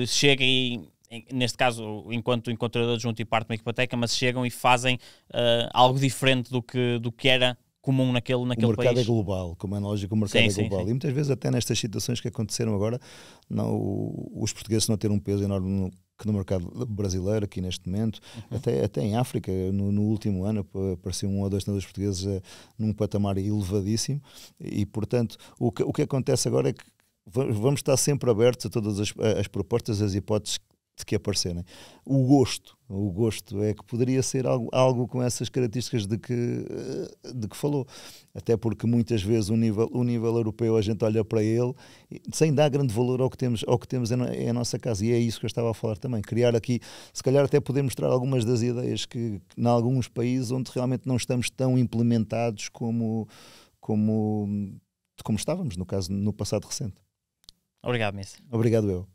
[SPEAKER 1] chega e, neste caso, enquanto treinador adjunto e parte de uma equipa técnica, mas chegam e fazem algo diferente do que era comum naquele país.
[SPEAKER 2] O mercado é global, como é lógico, o mercado é global. Sim. E muitas vezes, até nestas situações que aconteceram agora, os portugueses não ter um peso enorme no mercado brasileiro, aqui neste momento, até em África, no último ano, apareceu 1 ou 2 treinadores portugueses num patamar elevadíssimo, e, portanto, o que acontece agora é que vamos estar sempre abertos a todas as propostas, as hipóteses que aparecerem. O gosto é que poderia ser algo com essas características de que falou, até porque muitas vezes o nível europeu a gente olha para ele sem dar grande valor ao que temos em a nossa casa, e é isso que eu estava a falar também, criar aqui, se calhar até poder mostrar algumas das ideias que em alguns países onde realmente não estamos tão implementados como estávamos, no caso, no passado recente.
[SPEAKER 1] Obrigado, Miss.
[SPEAKER 2] Obrigado eu.